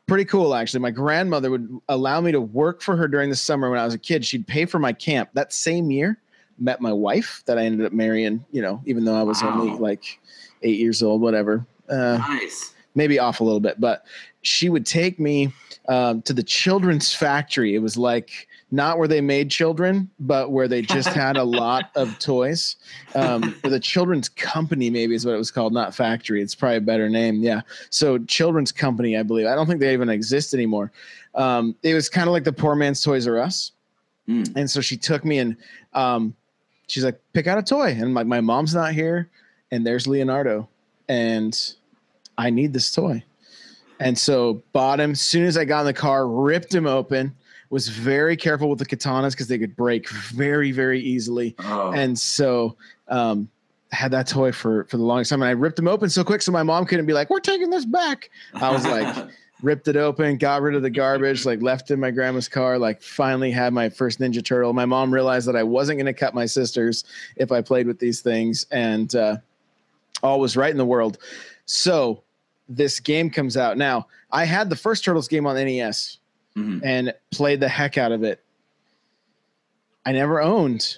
pretty cool, actually. My grandmother would allow me to work for her during the summer when I was a kid. She'd pay for my camp. That same year, met my wife that I ended up marrying, even though I was only like 8 years old, whatever. Nice. Maybe off a little bit, but she would take me to the children's factory. It was like not where they made children, but where they just had a lot of toys. The children's company maybe is what it was called, not factory. It's probably a better name. Yeah. So children's company, I believe. I don't think they even exist anymore. It was kind of like the poor man's Toys R Us. And so she took me and she's like, pick out a toy. And my mom's not here. And there's Leonardo. And I need this toy. And so bought him. As soon as I got in the car, ripped him open, was very careful with the katanas because they could break very, very easily. Oh. And so had that toy for the longest time. And I ripped him open so quick so my mom couldn't be like, we're taking this back. I was like, ripped it open, got rid of the garbage, like left it in my grandma's car, like finally had my first Ninja Turtle. My mom realized that I wasn't going to cut my sisters if I played with these things, and all was right in the world. So this game comes out. Now, I had the first Turtles game on NES and played the heck out of it. I never owned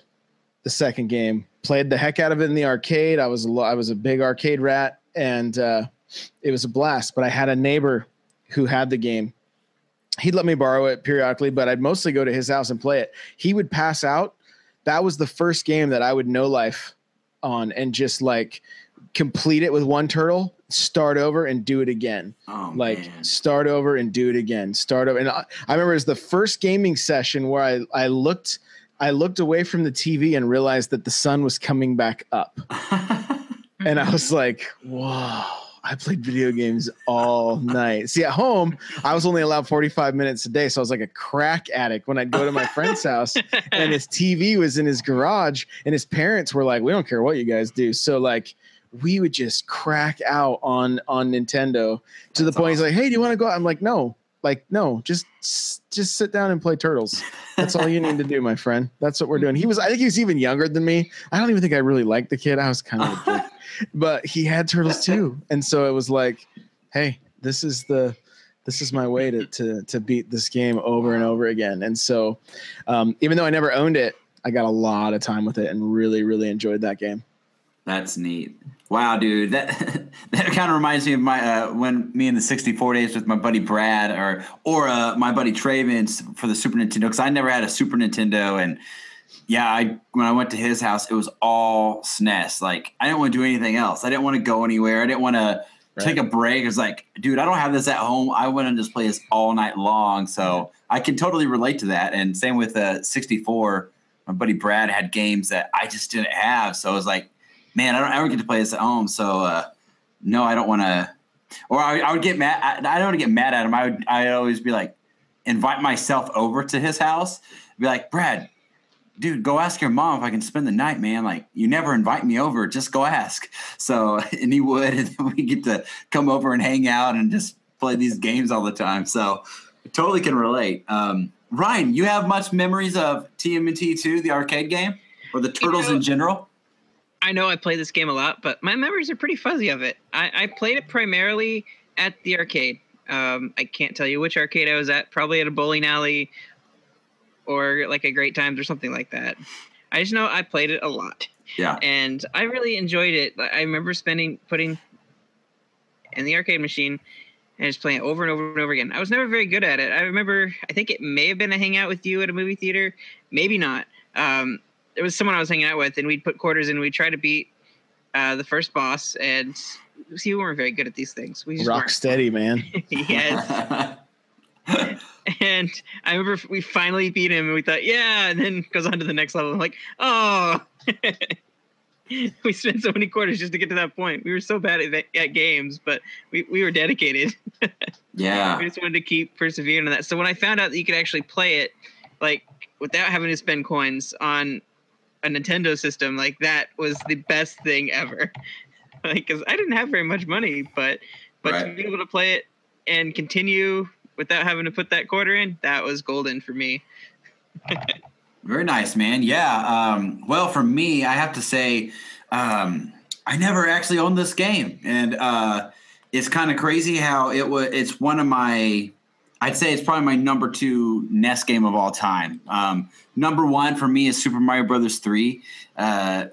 the second game, played the heck out of it in the arcade. I was a big arcade rat, and it was a blast. But I had a neighbor who had the game. He'd let me borrow it periodically, but I'd mostly go to his house and play it. He would pass out. That was the first game that I would no life on and just like complete it with one turtle, start over and do it again. Start over and do it again. Start over. And I remember it was the first gaming session where I looked away from the TV and realized that the sun was coming back up. And I was like, whoa. I played video games all night. See, at home, I was only allowed 45 minutes a day. So I was like a crack addict when I'd go to my friend's house and his TV was in his garage and his parents were like, we don't care what you guys do. So like we would just crack out on Nintendo to the point he's like, hey, do you want to go out? I'm like, no, just sit down and play Turtles. That's all you need to do, my friend. That's what we're doing. I think he was even younger than me. I don't even think I really liked the kid. I was kind of a jerk. But he had Turtles too. And so it was like, hey, this is my way to beat this game over and over again. And so even though I never owned it, I got a lot of time with it and really, really enjoyed that game. That's neat. Wow, dude. That kind of reminds me of my when me and the 64 days with my buddy Brad or my buddy Traven for the Super Nintendo, because I never had a Super Nintendo. And yeah, when I went to his house, it was all SNES. Like, I didn't want to do anything else. I didn't want to go anywhere. I didn't want to take a break. It was like, dude, I don't have this at home. I want to just play this all night long. So I can totally relate to that. And same with 64. My buddy Brad had games that I just didn't have. So I was like, man, I don't get to play this at home. So no, I don't want to. Or I would get mad. I don't want to get mad at him. I'd always be like, invite myself over to his house. Be like, Brad, dude, go ask your mom if I can spend the night, man. Like, you never invite me over. Just go ask. So, and he would, and we get to come over and hang out and just play these games all the time. So I totally can relate. Ryan, you have much memories of TMNT 2, the arcade game, or the Turtles in general? I know I play this game a lot, but my memories are pretty fuzzy of it. I played it primarily at the arcade. I can't tell you which arcade I was at, probably at a bowling alley or like a Great Times or something like that. I just know I played it a lot. Yeah. And I really enjoyed it. I remember putting in the arcade machine and just playing it over and over and over again. I was never very good at it. I think it may have been a hangout with you at a movie theater. Maybe not. There was someone I was hanging out with, and we'd put quarters in. We'd try to beat the first boss, and we weren't very good at these things. We just rock weren't. Steady, man. Yes. And I remember we finally beat him, and we thought, yeah, and then goes on to the next level. I'm like, oh. We spent so many quarters just to get to that point. We were so bad at games, but we were dedicated. Yeah. We just wanted to keep persevering on that. So when I found out that you could actually play it, like, without having to spend coins on a Nintendo system, like, that was the best thing ever. Like, because I didn't have very much money, but Right. to be able to play it and continue without having to put that quarter in, that was golden for me. Very nice, man. Yeah. Well, for me, I have to say, I never actually owned this game, and it's kind of crazy how it's one of my. I'd say it's probably my number 2 NES game of all time. Number 1 for me is Super Mario Brothers 3. You have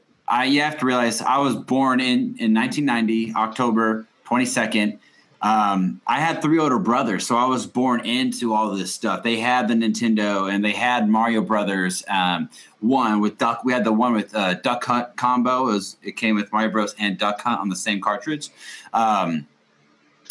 to realize I was born in 1990, October 22nd. I had 3 older brothers, so I was born into all of this stuff. They had the Nintendo, and they had Mario Brothers. One with Duck. We had the one with Duck Hunt combo. It came with Mario Bros. And Duck Hunt on the same cartridge.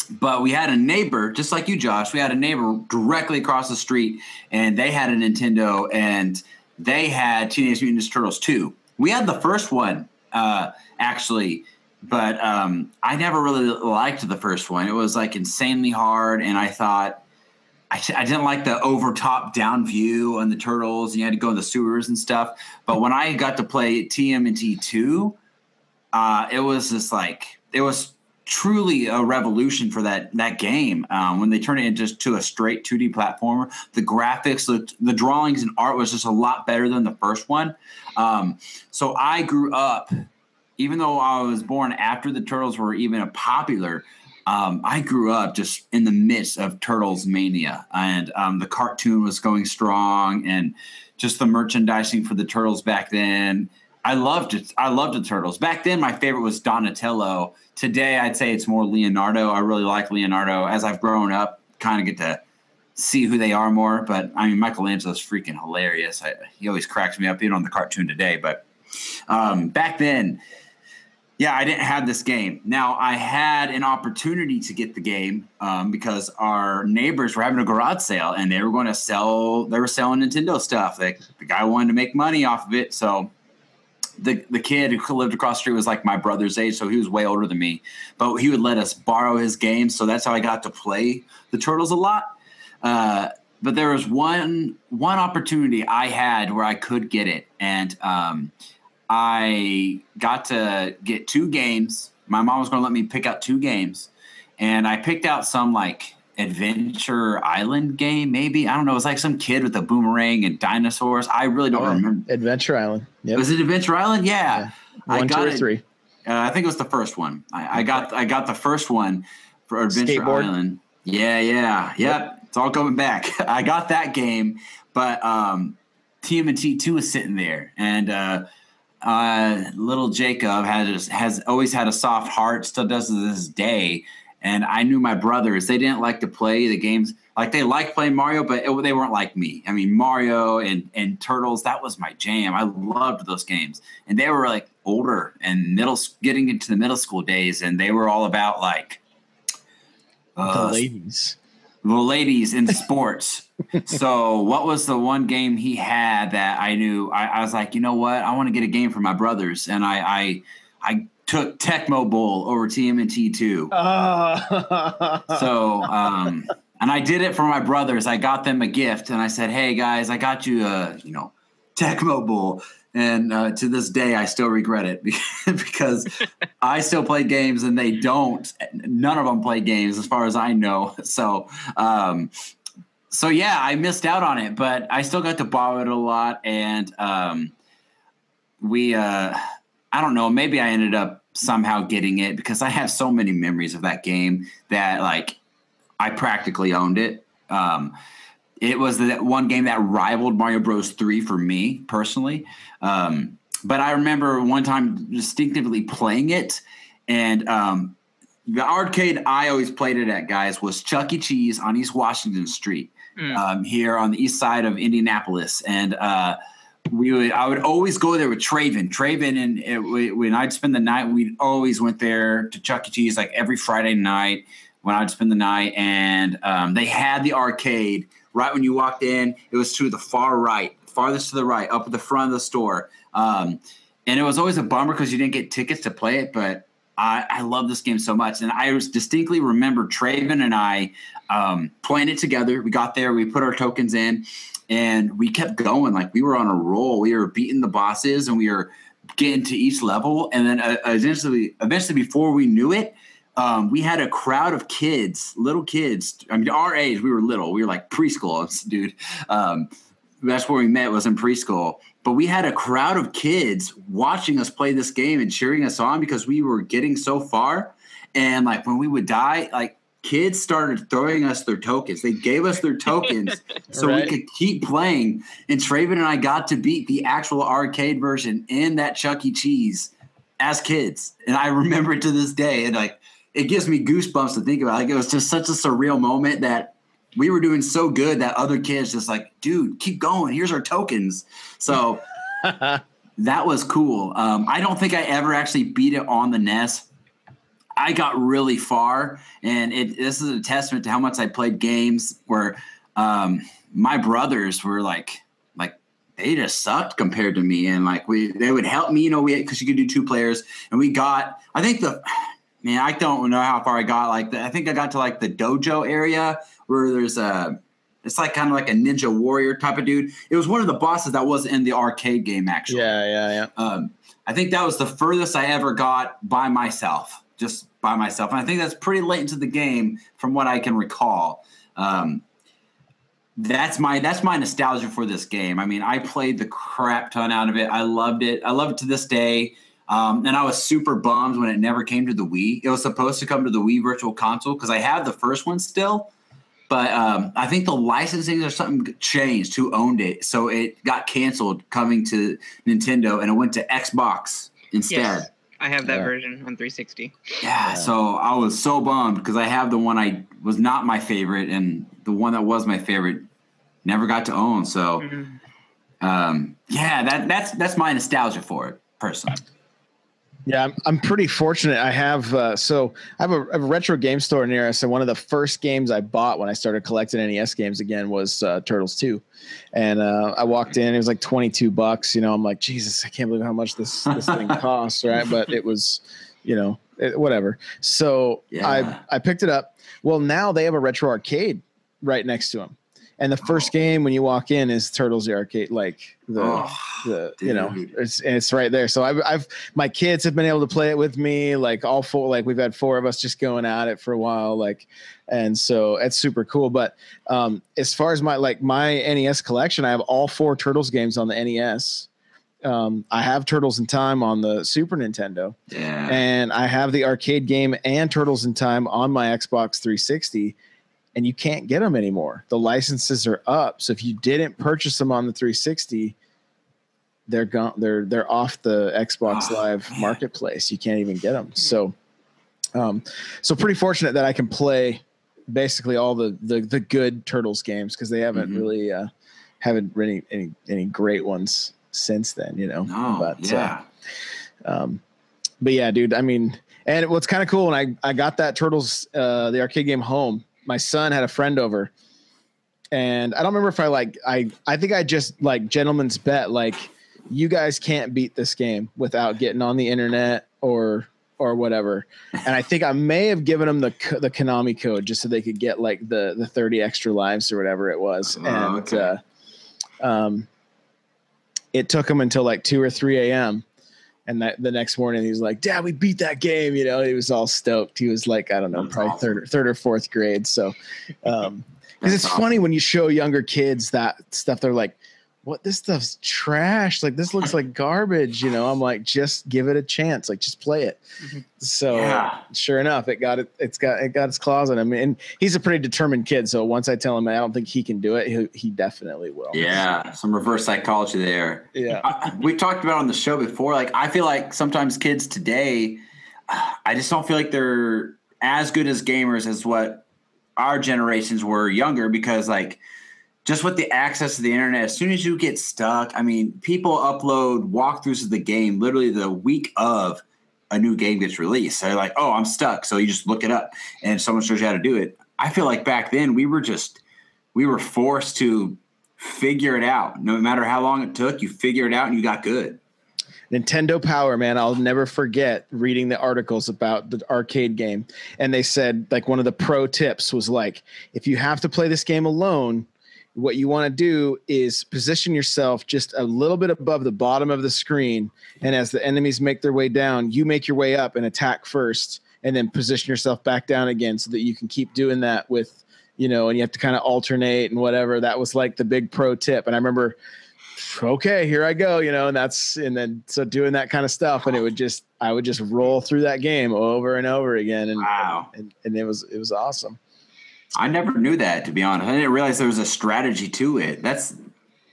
But we had a neighbor, just like you, Josh. We had a neighbor directly across the street, and they had a Nintendo, and they had Teenage Mutant Ninja Turtles 2. We had the first one, actually, but I never really liked the first one. It was like insanely hard, and I thought I didn't like the over-top down view on the Turtles, and you had to go in the sewers and stuff. But when I got to play TMNT 2, it was just like – it was truly a revolution for that game. When they turned it into a straight 2D platformer, the graphics, the drawings and art was just a lot better than the first one. So I grew up, even though I was born after the Turtles were even popular, I grew up just in the midst of Turtles mania, and the cartoon was going strong, and just the merchandising for the Turtles back then. I loved it. I loved the Turtles. Back then, my favorite was Donatello. Today, I'd say it's more Leonardo. I really like Leonardo. As I've grown up, kind of get to see who they are more. But, I mean, Michelangelo's freaking hilarious. He always cracks me up, even on the cartoon today. But back then, yeah, I didn't have this game. Now, I had an opportunity to get the game because our neighbors were having a garage sale, and they were going to sell – they were selling Nintendo stuff. The guy wanted to make money off of it, so – The kid who lived across the street was like my brother's age, so he was way older than me. But he would let us borrow his games, so that's how I got to play the Turtles a lot. But there was one opportunity I had where I could get it, and I got to get 2 games. My mom was going to let me pick out 2 games, and I picked out some like Adventure Island game, maybe. I don't know. It was like some kid with a boomerang and dinosaurs. I really don't remember. Adventure Island. Yep. Was it Adventure Island? Yeah. 1, 2, or 3. I think it was the first one. I got the first one for Adventure Skateboard. Island. Yeah. Yep. It's all coming back. I got that game, but TMNT 2 was sitting there, and little Jacob has always had a soft heart, still does to this day. And I knew my brothers, they didn't like to play the games. Like, they liked playing Mario, but they weren't like me. I mean, Mario and Turtles, that was my jam. I loved those games. And they were, like, older and getting into the middle school days, and they were all about, like, the ladies. The ladies in sports. So what was the one game he had that I knew? I was like, you know what? I want to get a game for my brothers. And I took Tecmo Bowl over TMNT 2. So, and I did it for my brothers. I got them a gift, and I said, hey, guys, I got you a, Tecmo Bowl. And to this day, I still regret it because I still play games and they don't. None of them play games as far as I know. So, yeah, I missed out on it, but I still got to borrow it a lot. And I don't know, maybe I ended up somehow getting it because I have so many memories of that game that, like, I practically owned it. It was the one game that rivaled Mario Bros. 3 for me personally. But I remember one time distinctively playing it, and the arcade I always played it at, guys, was Chuck E. Cheese on East Washington Street here on the east side of Indianapolis. And I would always go there with Traven. When I'd spend the night, we always went there to Chuck E. Cheese like every Friday night when I'd spend the night. And they had the arcade right when you walked in. It was to the far right, farthest to the right, up at the front of the store. And it was always a bummer because you didn't get tickets to play it, but I love this game so much. And I distinctly remember Traven and I playing it together. We got there, we put our tokens in, and we kept going. Like, we were on a roll. We were beating the bosses, and we were getting to each level. And then eventually, before we knew it, we had a crowd of kids, little kids. I mean, our age, we were little. We were like preschool, dude. That's where we met, was in preschool. But we had a crowd of kids watching us play this game and cheering us on because we were getting so far. And, like, when we would die, like, kids started throwing us their tokens. They gave us their tokens so we could keep playing. And Traven and I got to beat the actual arcade version in that Chuck E. Cheese as kids. And I remember it to this day. And, like, it gives me goosebumps to think about. Like, it was just such a surreal moment that we were doing so good that other kids just like, dude, keep going. Here's our tokens. So that was cool. I don't think I ever actually beat it on the NES. I got really far, and this is a testament to how much I played games where my brothers were like they just sucked compared to me, and like they would help me, because you could do 2 players, and we got I don't know how far I got. I think I got to like the dojo area where there's it's like kind of like a ninja warrior type of dude. It was one of the bosses that wasn't in the arcade game, actually. Yeah. I think that was the furthest I ever got by myself, just by myself. And I think that's pretty late into the game from what I can recall. That's my nostalgia for this game. I mean, I played the crap ton out of it. I loved it. I love it to this day. And I was super bummed when it never came to the Wii. It was supposed to come to the Wii Virtual Console because I have the first one still. But I think the licensing or something changed who owned it. So it got canceled coming to Nintendo, and it went to Xbox instead. Yes, I have that version on 360. Yeah, so I was so bummed because I have the one I was not my favorite, and the one that was my favorite never got to own. So, that's my nostalgia for it, personally. Yeah, I'm pretty fortunate. I have I have a retro game store near us, and one of the first games I bought when I started collecting NES games again was Turtles 2. And I walked in, it was like $22. You know, I'm like, Jesus, I can't believe how much this thing costs, right? But it was, whatever. So I picked it up. Well, now they have a retro arcade right next to them. And the first game when you walk in is Turtles the arcade, like it's right there. So I've my kids have been able to play it with me, like all four, like we've had four of us just going at it for a while, like, and so it's super cool. But as far as my NES collection, I have all four Turtles games on the NES. I have Turtles in Time on the Super Nintendo, and I have the arcade game and Turtles in Time on my Xbox 360. And you can't get them anymore. The licenses are up. So if you didn't purchase them on the 360, they're gone. They're off the Xbox Live marketplace. You can't even get them. So, so pretty fortunate that I can play basically all the good Turtles games because they haven't really any great ones since then. But yeah, dude. I mean, and what's kind of cool when I got that Turtles the arcade game home. My son had a friend over, and I don't remember if I think I just like gentleman's bet, like you guys can't beat this game without getting on the internet or whatever. And I think I may have given them the Konami code just so they could get like the 30 extra lives or whatever it was. It took him until like 2 or 3 a.m. And the next morning he's like, Dad, we beat that game. He was all stoked. He was like, I don't know, probably third or fourth grade. So, because it's funny when you show younger kids that stuff, they're like, what? This stuff's trash. Like, this looks like garbage. I'm like, just give it a chance. Like, just play it. Mm-hmm. So sure enough, it got its claws on him. And he's a pretty determined kid. So once I tell him I don't think he can do it, he definitely will. Yeah. Some reverse psychology there. Yeah. We talked about on the show before, like, I feel like sometimes kids today, I just don't feel like they're as good as gamers as what our generations were younger because, like, just with the access to the internet, as soon as you get stuck, I mean, people upload walkthroughs of the game literally the week of a new game gets released. So they're like, oh, I'm stuck. So you just look it up and someone shows you how to do it. I feel like back then we were forced to figure it out. No matter how long it took, you figure it out and you got good. Nintendo Power, man. I'll never forget reading the articles about the arcade game. And they said, like, one of the pro tips was like, if you have to play this game alone, what you want to do is position yourself just a little bit above the bottom of the screen. And as the enemies make their way down, you make your way up and attack first, and then position yourself back down again so that you can keep doing that with, and you have to kind of alternate and whatever. That was like the big pro tip. And I remember, okay, here I go, and then so doing that kind of stuff. And I would just roll through that game over and over again. And wow. And it was awesome. I never knew that, to be honest. I didn't realize there was a strategy to it. That's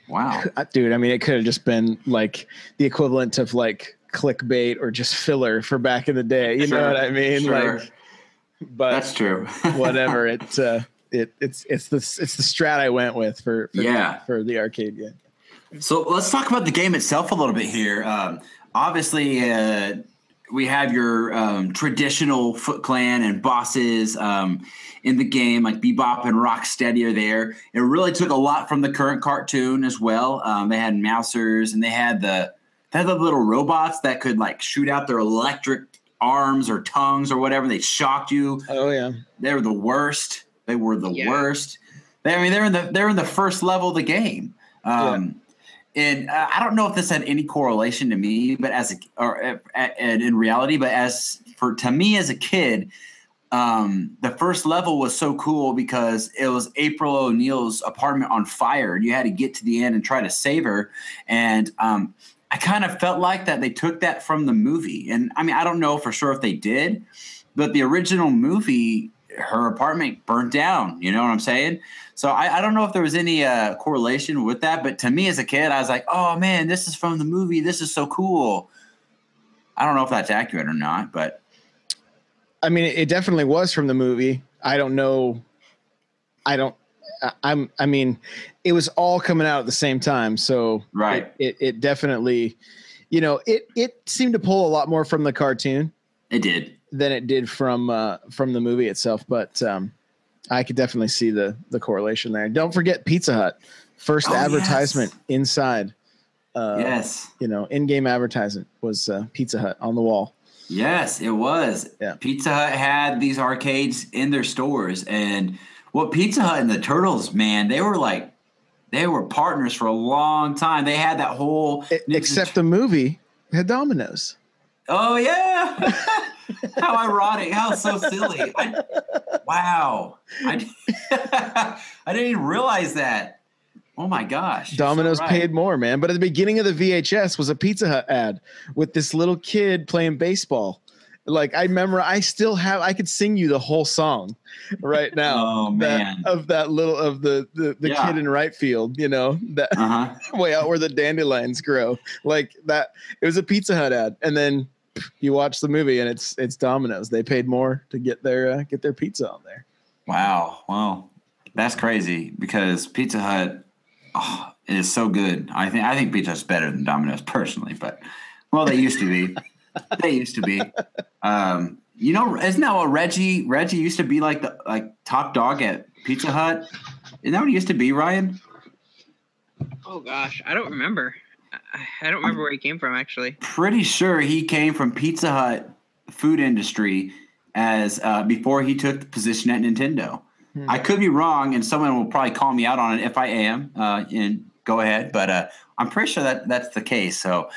wow. Dude, I mean, it could have just been like the equivalent of like clickbait or just filler for back in the day. You know what I mean? Sure. Like, but that's true. Whatever. It's the strat I went with for the arcade game. So let's talk about the game itself a little bit here. Obviously, we have your traditional Foot Clan and bosses in the game, like Bebop and Rocksteady are there. It really took a lot from the current cartoon as well. They had Mousers, and they had the little robots that could like shoot out their electric arms or tongues or whatever. They shocked you. Oh yeah, they were the worst. They're in the first level of the game. and I don't know if this had any correlation to me, but in reality, but to me as a kid, the first level was so cool because it was April O'Neil's apartment on fire, and you had to get to the end and try to save her. And I kind of felt like that they took that from the movie. And I mean, I don't know for sure if they did, but the original movie, her apartment burnt down. You know what I'm saying? So I don't know if there was any correlation with that, but to me as a kid, I was like, oh man, this is from the movie. This is so cool. I don't know if that's accurate or not, but. I mean, it definitely was from the movie. I don't know. I mean, it was all coming out at the same time. So right. It definitely, it seemed to pull a lot more from the cartoon. It did. Than it did from the movie itself. But I could definitely see the correlation there. Don't forget Pizza Hut. First advertisement inside. Yes. In-game advertisement was Pizza Hut on the wall. Yes, it was. Yeah. Pizza Hut had these arcades in their stores, and Pizza Hut and the Turtles, man, they were partners for a long time. They had that whole except the movie had Domino's. Oh yeah. How ironic. How so silly. Wow. I didn't even realize that. Oh my gosh. Domino's paid more, man. But at the beginning of the VHS was a Pizza Hut ad with this little kid playing baseball. Like I remember, I could sing you the whole song right now. Oh man. Of the kid in right field, that way out where the dandelions grow. Like that. It was a Pizza Hut ad. And then you watch the movie and it's Domino's. They paid more to get their pizza on there. Wow. Well, that's crazy because Pizza Hut, it is so good. I think Pizza Hut's better than Domino's personally, but they used to be. They used to be. Isn't that what Reggie used to be like top dog at Pizza Hut? Isn't that what he used to be, Ryan? Oh gosh, I don't remember. I don't remember where he came from actually. Pretty sure he came from Pizza Hut food industry as before he took the position at Nintendo. I could be wrong, and someone will probably call me out on it if I am. And go ahead, but I'm pretty sure that's the case. So,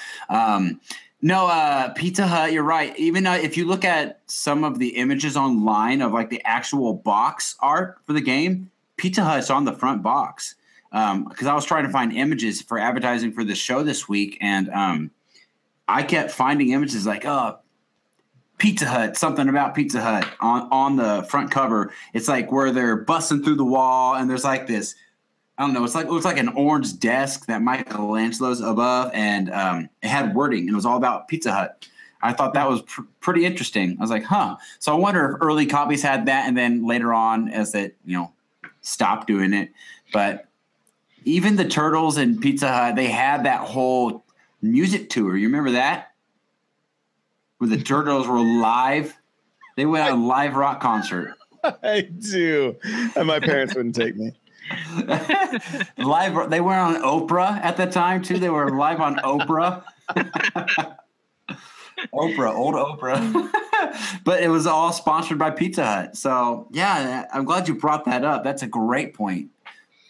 Pizza Hut, you're right. Even if you look at some of the images online of like the actual box art for the game, Pizza Hut's on the front box. Because I was trying to find images for advertising for the show this week, and I kept finding images like, Pizza Hut, something about Pizza Hut on the front cover. It's like where they're busting through the wall, and there's like this, I don't know, it looks like an orange desk that Michelangelo's above, and it had wording, and it was all about Pizza Hut. I thought that was pretty interesting. I was like, huh. So I wonder if early copies had that, and then later on as it, stopped doing it. But even the Turtles and Pizza Hut, they had that whole music tour. You remember that? Where the Turtles were live. They went on a live rock concert. I do. And my parents wouldn't take me. Live. They were on Oprah at the time, too. They were live on Oprah. Old Oprah. But it was all sponsored by Pizza Hut. So, yeah, I'm glad you brought that up. That's a great point.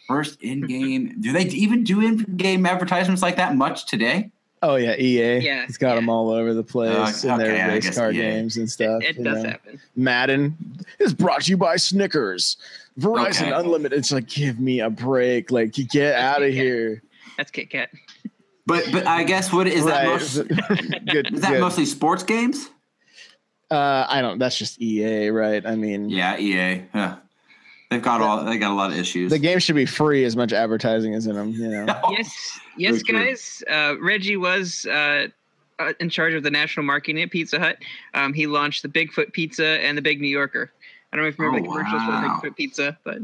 First in-game. Do they even do in-game advertisements like that much today? Oh, yeah, EA. Yeah. It's got them all over the place in their race car games and stuff. It does happen. Madden is brought to you by Snickers. Verizon Unlimited. It's like, give me a break. Like, you get out of here. That's Kit Kat. But I guess what is that? Is that mostly sports games? I don't. That's just EA, right? I mean, yeah, EA. Yeah. They got a lot of issues. The game should be free as much advertising is in them, Yes, guys. Reggie was in charge of the national marketing at Pizza Hut. He launched the Bigfoot Pizza and the Big New Yorker. I don't know if you remember the commercials for the Bigfoot Pizza, but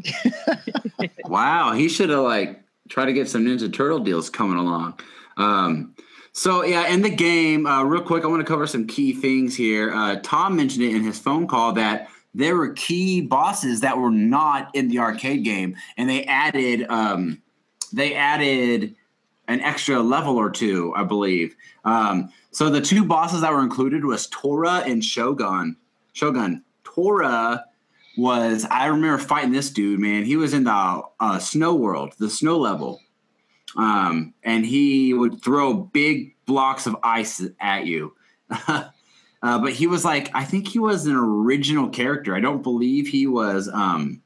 wow, he should have tried to get some Ninja Turtle deals coming along. So yeah, in the game, real quick, I want to cover some key things here. Tom mentioned it in his phone call that there were key bosses that were not in the arcade game, and they added an extra level or two, I believe. So the two bosses that were included was Tora and Shogun. Tora was, I remember fighting this dude, man. He was in the snow world, the snow level. and he would throw big blocks of ice at you. But he was like, I think he was an original character. I don't believe he was. I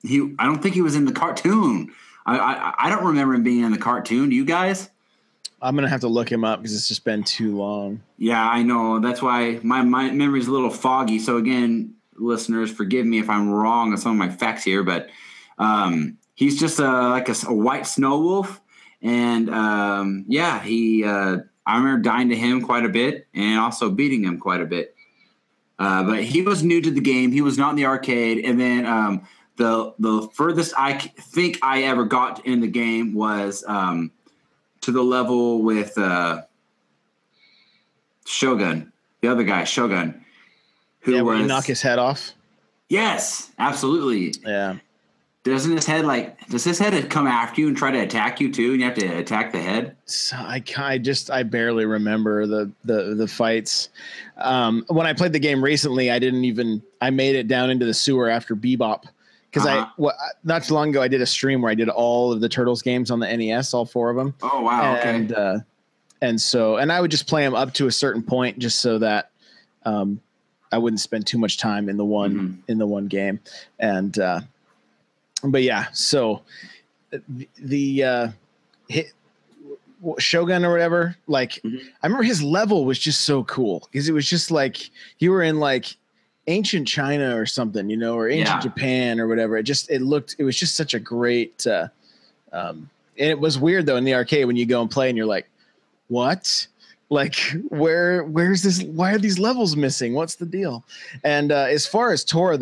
don't think he was in the cartoon. I don't remember him being in the cartoon. Do you guys? I'm gonna have to look him up because it's just been too long. Yeah, I know. That's why my memory's a little foggy. So again, listeners, forgive me if I'm wrong on some of my facts here, but he's just like a white snow wolf, and I remember dying to him quite a bit and also beating him quite a bit. But he was new to the game. He was not in the arcade, and then the furthest I think I ever got in the game was to the level with Shogun, the other guy, Shogun, where you knock his head off. Yes, absolutely. Yeah. Does his head come after you and try to attack you too, and you have to attack the head? So I barely remember the fights. When I played the game recently, I made it down into the sewer after Bebop. Because not too long ago, I did a stream where I did all of the Turtles games on the NES, all 4 of them. Oh, wow. Okay. And I would just play them up to a certain point just so that I wouldn't spend too much time in the one game. And but yeah, so the Shogun or whatever, like I remember his level was just so cool because it was just like you were in like ancient China or something, or ancient Japan or whatever. It was just such a great, and it was weird though in the arcade when you go and play and you're like, what? Like where's this? Why are these levels missing? What's the deal? And as far as Tora,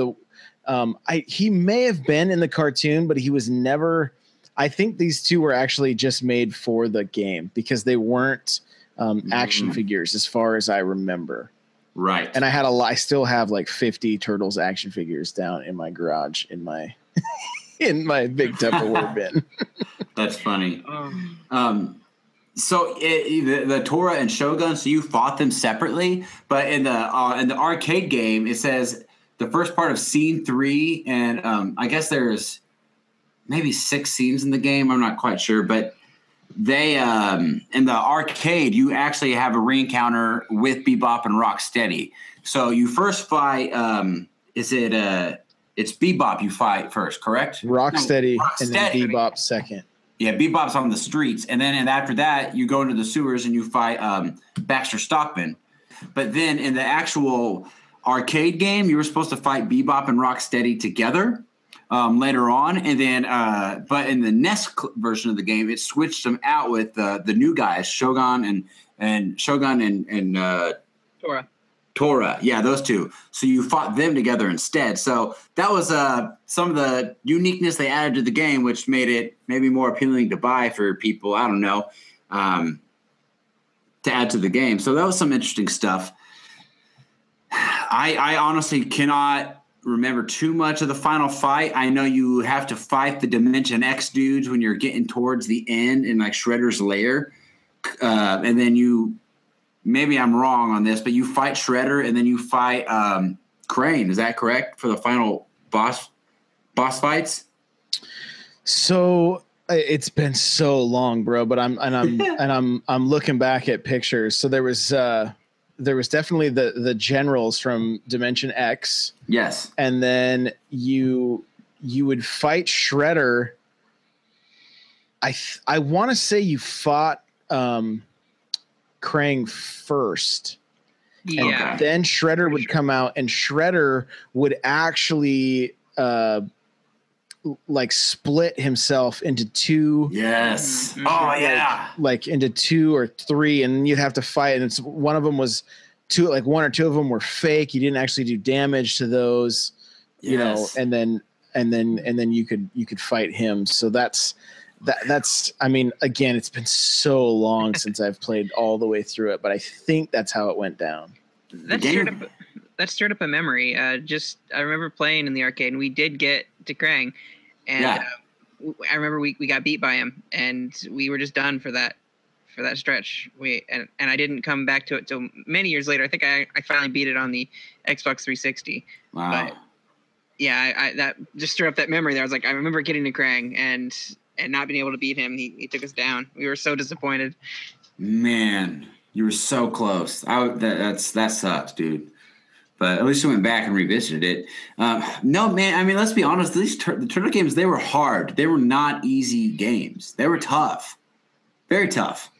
he may have been in the cartoon, but he was never, I think these two were actually just made for the game because they weren't action figures as far as I remember. Right. And I still have like 50 Turtles action figures down in my garage in my in my big Tupperware bin. That's funny. So the Tora and Shogun, so you fought them separately, but in the arcade game, it says the first part of scene 3, and I guess there's maybe 6 scenes in the game. I'm not quite sure, but they in the arcade you actually have a ring counter with Bebop and Rocksteady. So you first fight it's Bebop you fight first, correct? Rocksteady. And then Bebop second. Yeah, Bebop's on the streets, and after that you go into the sewers and you fight Baxter Stockman. But then in the actual arcade game you were supposed to fight Bebop and Rocksteady together later on, and then but in the NES version of the game, it switched them out with the new guys, Shogun and Tora. Yeah, those two. So you fought them together instead. So that was some of the uniqueness they added to the game, which made it maybe more appealing to buy for people. I don't know, to add to the game. So that was some interesting stuff. I honestly cannot remember too much of the final fight. I know you have to fight the Dimension X dudes when you're getting towards the end in like Shredder's lair. And then maybe I'm wrong on this, but you fight Shredder and then you fight Crane. Is that correct for the final boss fights? So it's been so long, bro, but I'm looking back at pictures. So there was definitely the generals from Dimension X. Yes. And then you would fight Shredder. I want to say you fought Krang first. Yeah. And then Shredder would come out and Shredder would actually like split himself into 2. Yes. Oh yeah. Like into 2 or 3, and you'd have to fight. And one of them was 2, like 1 or 2 of them were fake. You didn't actually do damage to those, yes. and then you could fight him. So that's, I mean, again, it's been so long since I've played all the way through it, but I think that's how it went down. That stirred up a memory. I remember playing in the arcade, and we did get to Krang, and I remember we got beat by him, and we were just done for that stretch. And I didn't come back to it till many years later. I think I finally beat it on the Xbox 360. Wow. But yeah, I that just stirred up that memory there. I was like, I remember getting to Krang, and and not being able to beat him, he took us down. We were so disappointed. Man, you were so close. That sucks, dude. But at least we went back and revisited it. No, man. I mean, let's be honest. The turtle games, they were hard. They were not easy games. They were tough, very tough.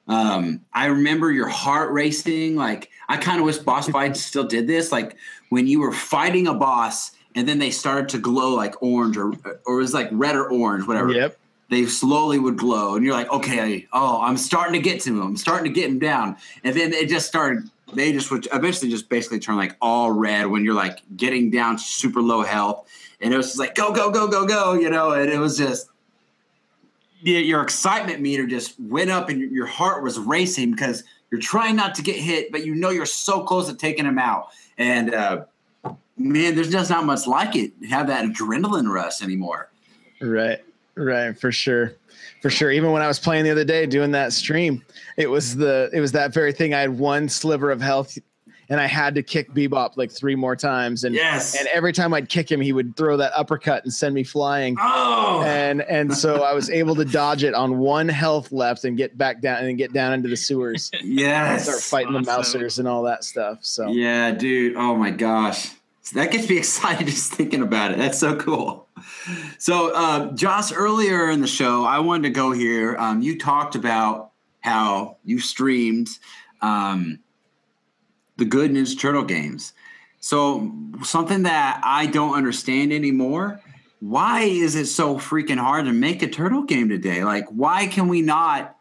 I remember your heart racing. Like, I kind of wish boss fights still did this. Like when you were fighting a boss and then they started to glow like orange or it was like red or orange, whatever. Yep. They slowly would glow, and you're like, okay, I'm starting to get to him. I'm starting to get him down. And then it just started. They just would eventually just basically turn like all red when you're like getting down to super low health. And it was just like, go, go, go, go, go, and it was just your excitement meter just went up and your heart was racing because you're trying not to get hit, but you're so close to taking him out. And, man, there's just not much like it. Have that adrenaline rush anymore. Right. For sure. Even when I was playing the other day doing that stream, it was that very thing. I had one sliver of health and I had to kick Bebop like 3 more times. And and every time I'd kick him, he would throw that uppercut and send me flying. Oh, and so I was able to dodge it on 1 health left and get back down and then get down into the sewers. Yes. Start fighting the mousers and all that stuff. So yeah, dude. Oh my gosh. That gets me excited just thinking about it. That's so cool. So, Josh, earlier in the show, I wanted to go here. You talked about how you streamed the good Ninja Turtle games. So something that I don't understand anymore, why is it so freaking hard to make a turtle game today? Like, why can we not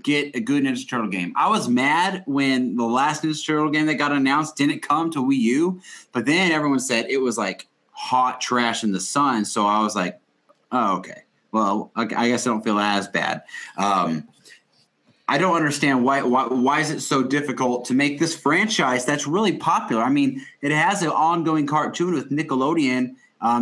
get a good Ninja Turtle game? I was mad when the last Ninja Turtle game that got announced didn't come to Wii U, but then everyone said it was like hot trash in the sun. So I was like, oh, okay. Well, I guess I don't feel as bad. I don't understand why is it so difficult to make this franchise that's really popular. I mean, it has an ongoing cartoon with Nickelodeon.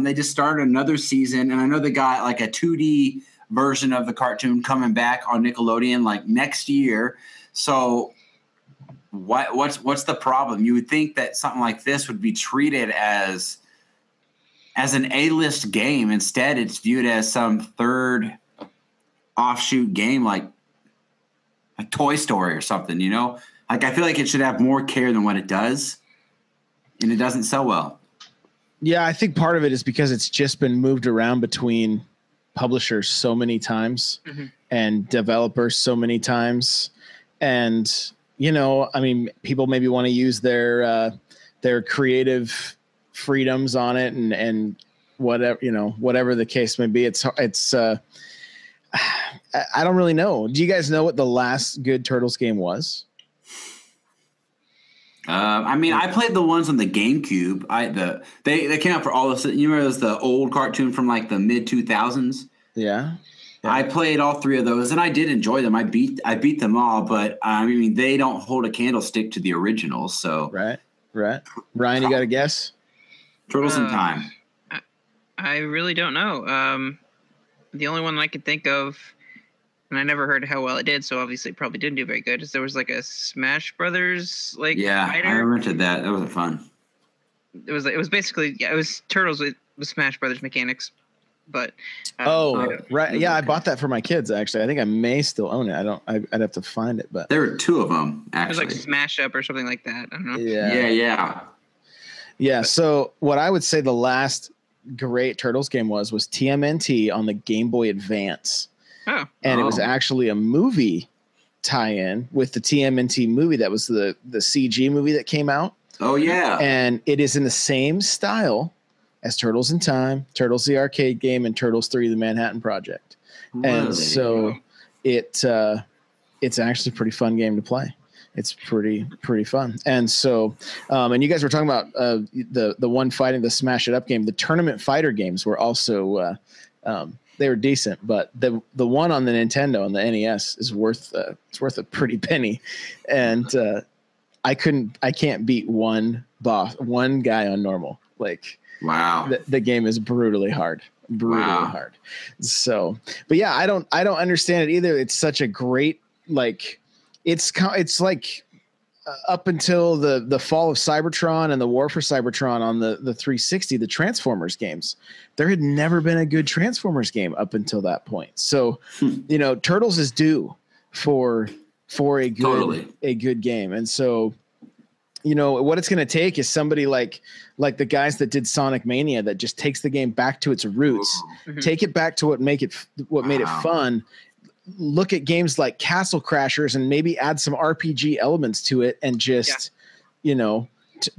They just started another season, and I know they got like a 2D version of the cartoon coming back on Nickelodeon like next year. So what's the problem? You would think that something like this would be treated as an A-list game. Instead, it's viewed as some third offshoot game like a Toy Story or something, Like, I feel like it should have more care than what it does, and it doesn't sell well. Yeah, I think part of it is because it's just been moved around between publishers so many times and developers so many times. And, I mean, people maybe want to use their creative freedoms on it and whatever the case may be. It's I don't really know. Do you guys know what the last good Turtles game was? I mean, I played the ones on the GameCube. They came out for all of. You remember the old cartoon from like the mid 2000s? Yeah. I played all 3 of those, and I did enjoy them. I beat them all, but I mean, they don't hold a candlestick to the originals. So right. Ryan, you got a guess? Turtles in Time. I really don't know. The only one I could think of, and I never heard how well it did, so obviously it probably didn't do very good, is there was like a Smash Brothers fighter. I rented that. That wasn't fun. It was basically it was Turtles with Smash Brothers mechanics, but right, yeah, I bought that for my kids actually. I think I may still own it. I'd have to find it, but there were 2 of them actually. It was like Smash Up or something like that. I don't know. Yeah. So what I would say the last great Turtles game was TMNT on the Game Boy Advance. And it was actually a movie tie-in with the TMNT movie that was the CG movie that came out. Oh, yeah. And it is in the same style as Turtles in Time, Turtles the arcade game, and Turtles 3 the Manhattan Project. Really? And so it's actually a pretty fun game to play. It's pretty fun. And so, and you guys were talking about the one fighting the Smash It Up game. The tournament fighter games were also they were decent, but the one on the Nintendo and the NES is worth a pretty penny. And I can't beat one guy on normal. Like, wow, the game is brutally hard. Hard. So, but yeah, I don't understand it either. It's such a great, like, it's like up until the fall of Cybertron and the War for Cybertron on the 360, the Transformers games, there had never been a good Transformers game up until that point. So, Turtles is due for a good game. And so, what it's going to take is somebody like the guys that did Sonic Mania that just takes the game back to its roots, take it back to what made it fun. Look at games like Castle Crashers and maybe add some RPG elements to it and just,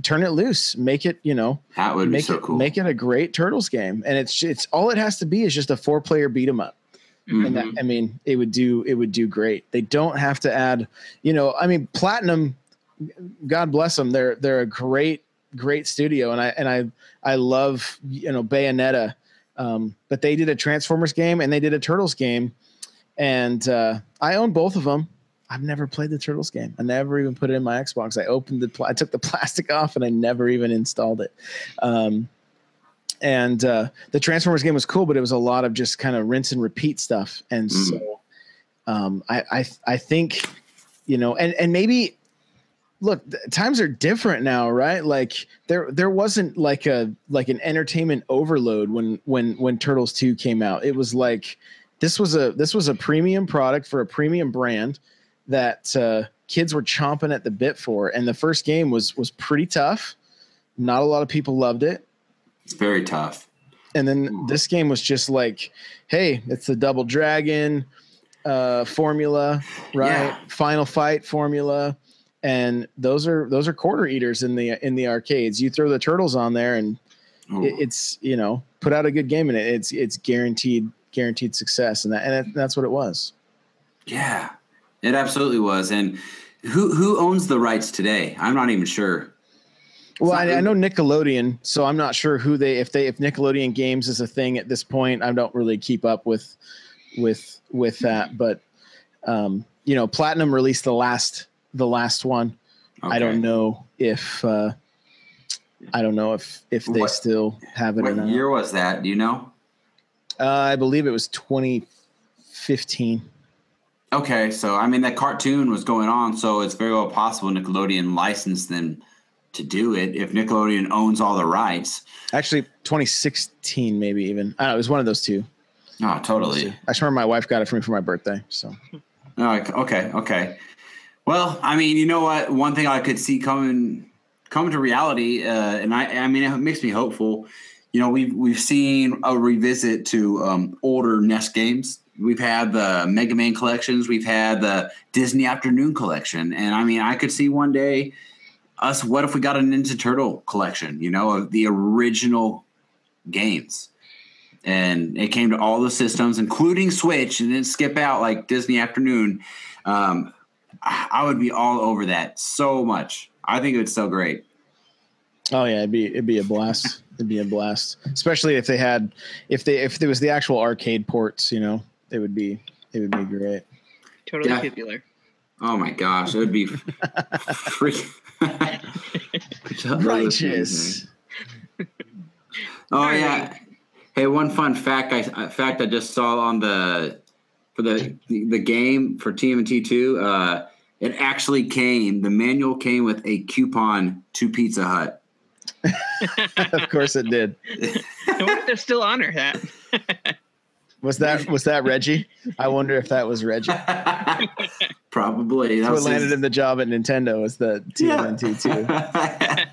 turn it loose, make it, that would be so cool. Make it a great Turtles game. And it's all it has to be is just a 4-player beat 'em up. And that, it would do great. They don't have to add, Platinum, God bless them. They're a great studio. And I love, Bayonetta. But they did a Transformers game and they did a Turtles game. And I own both of them. I've never played the Turtles game. I never even put it in my Xbox. I took the plastic off and I never even installed it. And the Transformers game was cool, but it was a lot of just kind of rinse and repeat stuff. And so I think, and maybe look, times are different now, right? Like there wasn't like an entertainment overload when Turtles 2 came out. It was like, this was a premium product for a premium brand that kids were chomping at the bit for. And the first game was pretty tough. Not a lot of people loved it. It's very tough. And then this game was just like, hey, it's the Double Dragon formula, right? Yeah. Final Fight formula. And those are quarter eaters in the arcades. You throw the Turtles on there and it's, put out a good game in it. It's guaranteed success. And that's what it was. Yeah, it absolutely was. And who owns the rights today? I'm not even sure. Well, I know Nickelodeon, so I'm not sure if Nickelodeon Games is a thing at this point. I don't really keep up with that, but Platinum released the last one. Okay. I don't know if they still have it. What year was that? Do you know? I believe it was 2015. Okay, so that cartoon was going on, so it's very well possible Nickelodeon licensed them to do it if Nickelodeon owns all the rights. Actually, 2016 maybe even. I don't know, it was one of those two. Oh, totally. I just remember my wife got it for me for my birthday. So. Okay. Well, you know what? One thing I could see coming to reality, and it makes me hopeful. We've seen a revisit to older NES games. We've had the Mega Man collections. We've had the Disney Afternoon collection. And I could see one day what if we got a Ninja Turtle collection, of the original games. And it came to all the systems, including Switch, and didn't skip out like Disney Afternoon. I would be all over that so much. I think it would sell great. Oh yeah, it'd be a blast. It'd be a blast, especially if there was the actual arcade ports. It would be great. Totally popular. Oh my gosh, it would be freaking righteous. Oh yeah. Hey, one fun fact I just saw on the game for TMNT2. It actually the manual came with a coupon to Pizza Hut. Of course it did. I wonder if they're still honor that. Was that Reggie? I wonder if that was Reggie. Probably. That's what landed him the job at Nintendo was the TMNT2.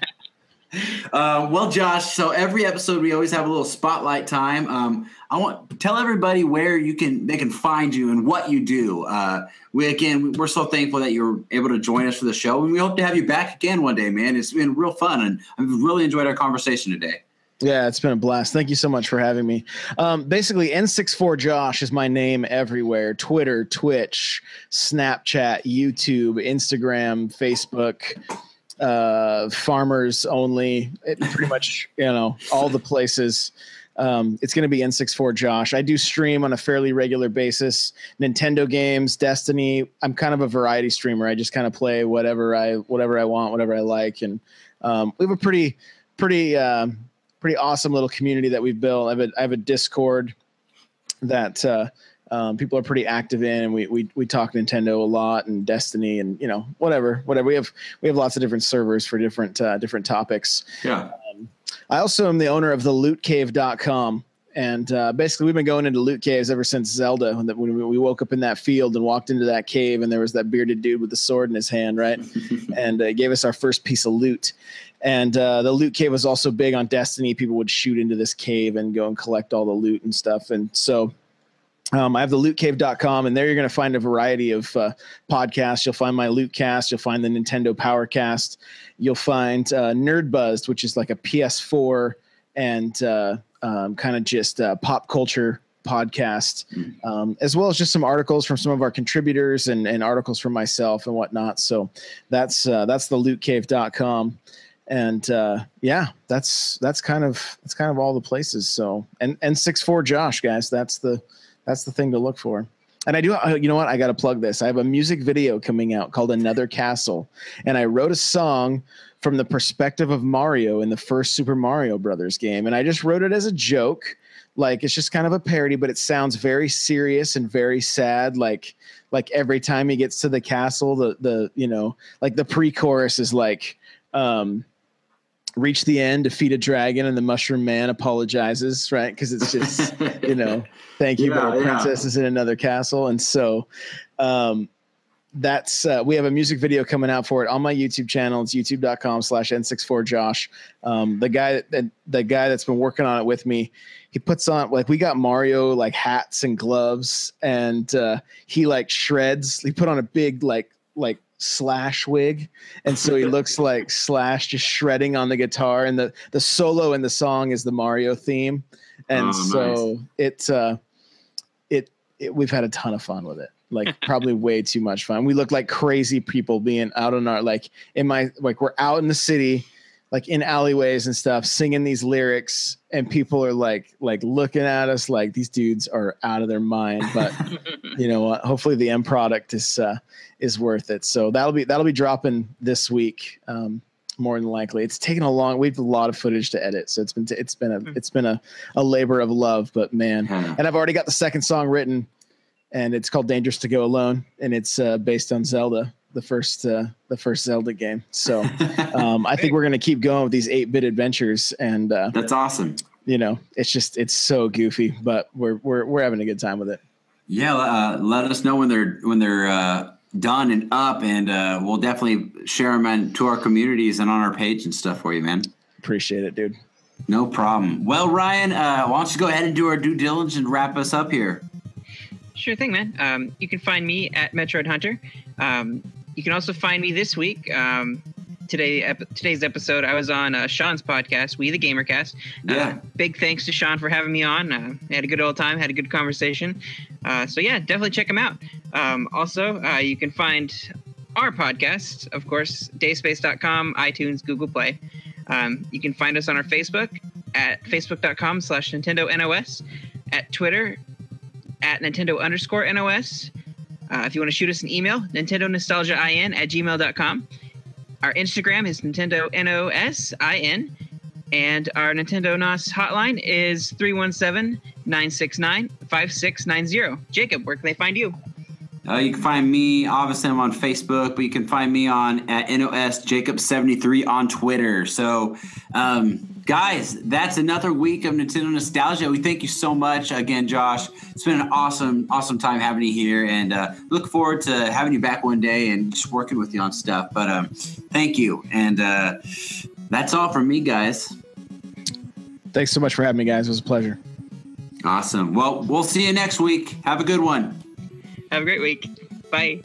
Well, Josh, so every episode we always have a little spotlight time. Tell everybody where they can find you and what you do. We're so thankful that you're able to join us for the show, and we hope to have you back again one day, man. It's been real fun, and I've really enjoyed our conversation today. Yeah, it's been a blast. Thank you so much for having me. Basically, N64Josh is my name everywhere. Twitter, Twitch, Snapchat, YouTube, Instagram, Facebook, Farmers Only. Pretty much, all the places. It's going to be N64Josh. I do stream on a fairly regular basis. Nintendo games, Destiny. I'm kind of a variety streamer. I just kind of play whatever I want, whatever I like. And we have a pretty awesome little community that we've built. I have a Discord that people are pretty active in, and we talk Nintendo a lot and Destiny and, you know, whatever. We have lots of different servers for different topics. Yeah. I also am the owner of the lootcave.com. And basically, we've been going into loot caves ever since Zelda. When we woke up in that field and walked into that cave, and there was that bearded dude with the sword in his hand, right? And gave us our first piece of loot. And the loot cave was also big on Destiny. People would shoot into this cave and go and collect all the loot and stuff. And so I have the lootcave.com, and there you're going to find a variety of podcasts. You'll find my Lootcast. You'll find the Nintendo Powercast. You'll find Nerd Buzzed, which is like a PS4 and kind of just pop culture podcast, as well as just some articles from some of our contributors and articles from myself and whatnot. So that's the lootcave.com. And yeah, that's kind of all the places. So and 6'4" Josh, guys, that's the thing to look for. And I do, you know what? I got to plug this. I have a music video coming out called Another Castle. And I wrote a song from the perspective of Mario in the first Super Mario Brothers game. And I just wrote it as a joke. Like, it's just kind of a parody, but it sounds very serious and very sad. Like every time he gets to the castle, the you know, like the pre-chorus is like, reach the end, defeat a dragon, and the Mushroom Man apologizes, right? Because it's just, you know, thank you, but our princess is in another castle. And so that's we have a music video coming out for it on my YouTube channel. It's youtube.com/N64Josh. The guy that's been working on it with me, he puts on, like, we got Mario like hats and gloves, and he like shreds. He put on a big like Slash wig, and so he looks like Slash just shredding on the guitar, and the solo in the song is the Mario theme. And so nice. We've had a ton of fun with it, like probably way too much fun. We look like crazy people being out on our, like we're out in the city, like in alleyways and stuff, singing these lyrics, and people are like looking at us like these dudes are out of their mind. But you know what? Hopefully the end product is worth it. So that'll be dropping this week. More than likely. It's taken we have a lot of footage to edit. So it's been a labor of love, but man, and I've already got the second song written, and it's called Dangerous to Go Alone. And it's based on Zelda, the first Zelda game. So I think we're going to keep going with these 8-bit adventures, and that's awesome. You know, it's so goofy, but we're having a good time with it. Yeah. Let us know when they're done and up, and we'll definitely share them to our communities and on our page and stuff for you, man. Appreciate it, dude. No problem. Well, Ryan, why don't you go ahead and do our due diligence and wrap us up here? Sure thing, man. You can find me at Metroid Hunter. You can also find me this week. Today's episode, I was on Sean's podcast, We the Gamercast. Big thanks to Sean for having me on. Had a good old time, had a good conversation. So yeah, definitely check him out. Also, you can find our podcast, of course, dayspace.com, iTunes, Google Play. You can find us on our Facebook at facebook.com/NintendoNOS, at Twitter at Nintendo_NOS. If you want to shoot us an email, NintendoNostalgiaIN@gmail.com. Our Instagram is NintendoNOSIN, and our Nintendo NOS hotline is 317-969-5690. Jacob, where can they find you? You can find me, obviously I'm on Facebook, but you can find me at NOS Jacob73 on Twitter. So, guys, that's another week of Nintendo Nostalgia. We thank you so much again, Josh. It's been an awesome time having you here, and look forward to having you back one day and just working with you on stuff. But thank you, and that's all from me, guys. Thanks so much for having me, guys. It was a pleasure. Awesome. Well, we'll see you next week. Have a good one. Have a great week. Bye.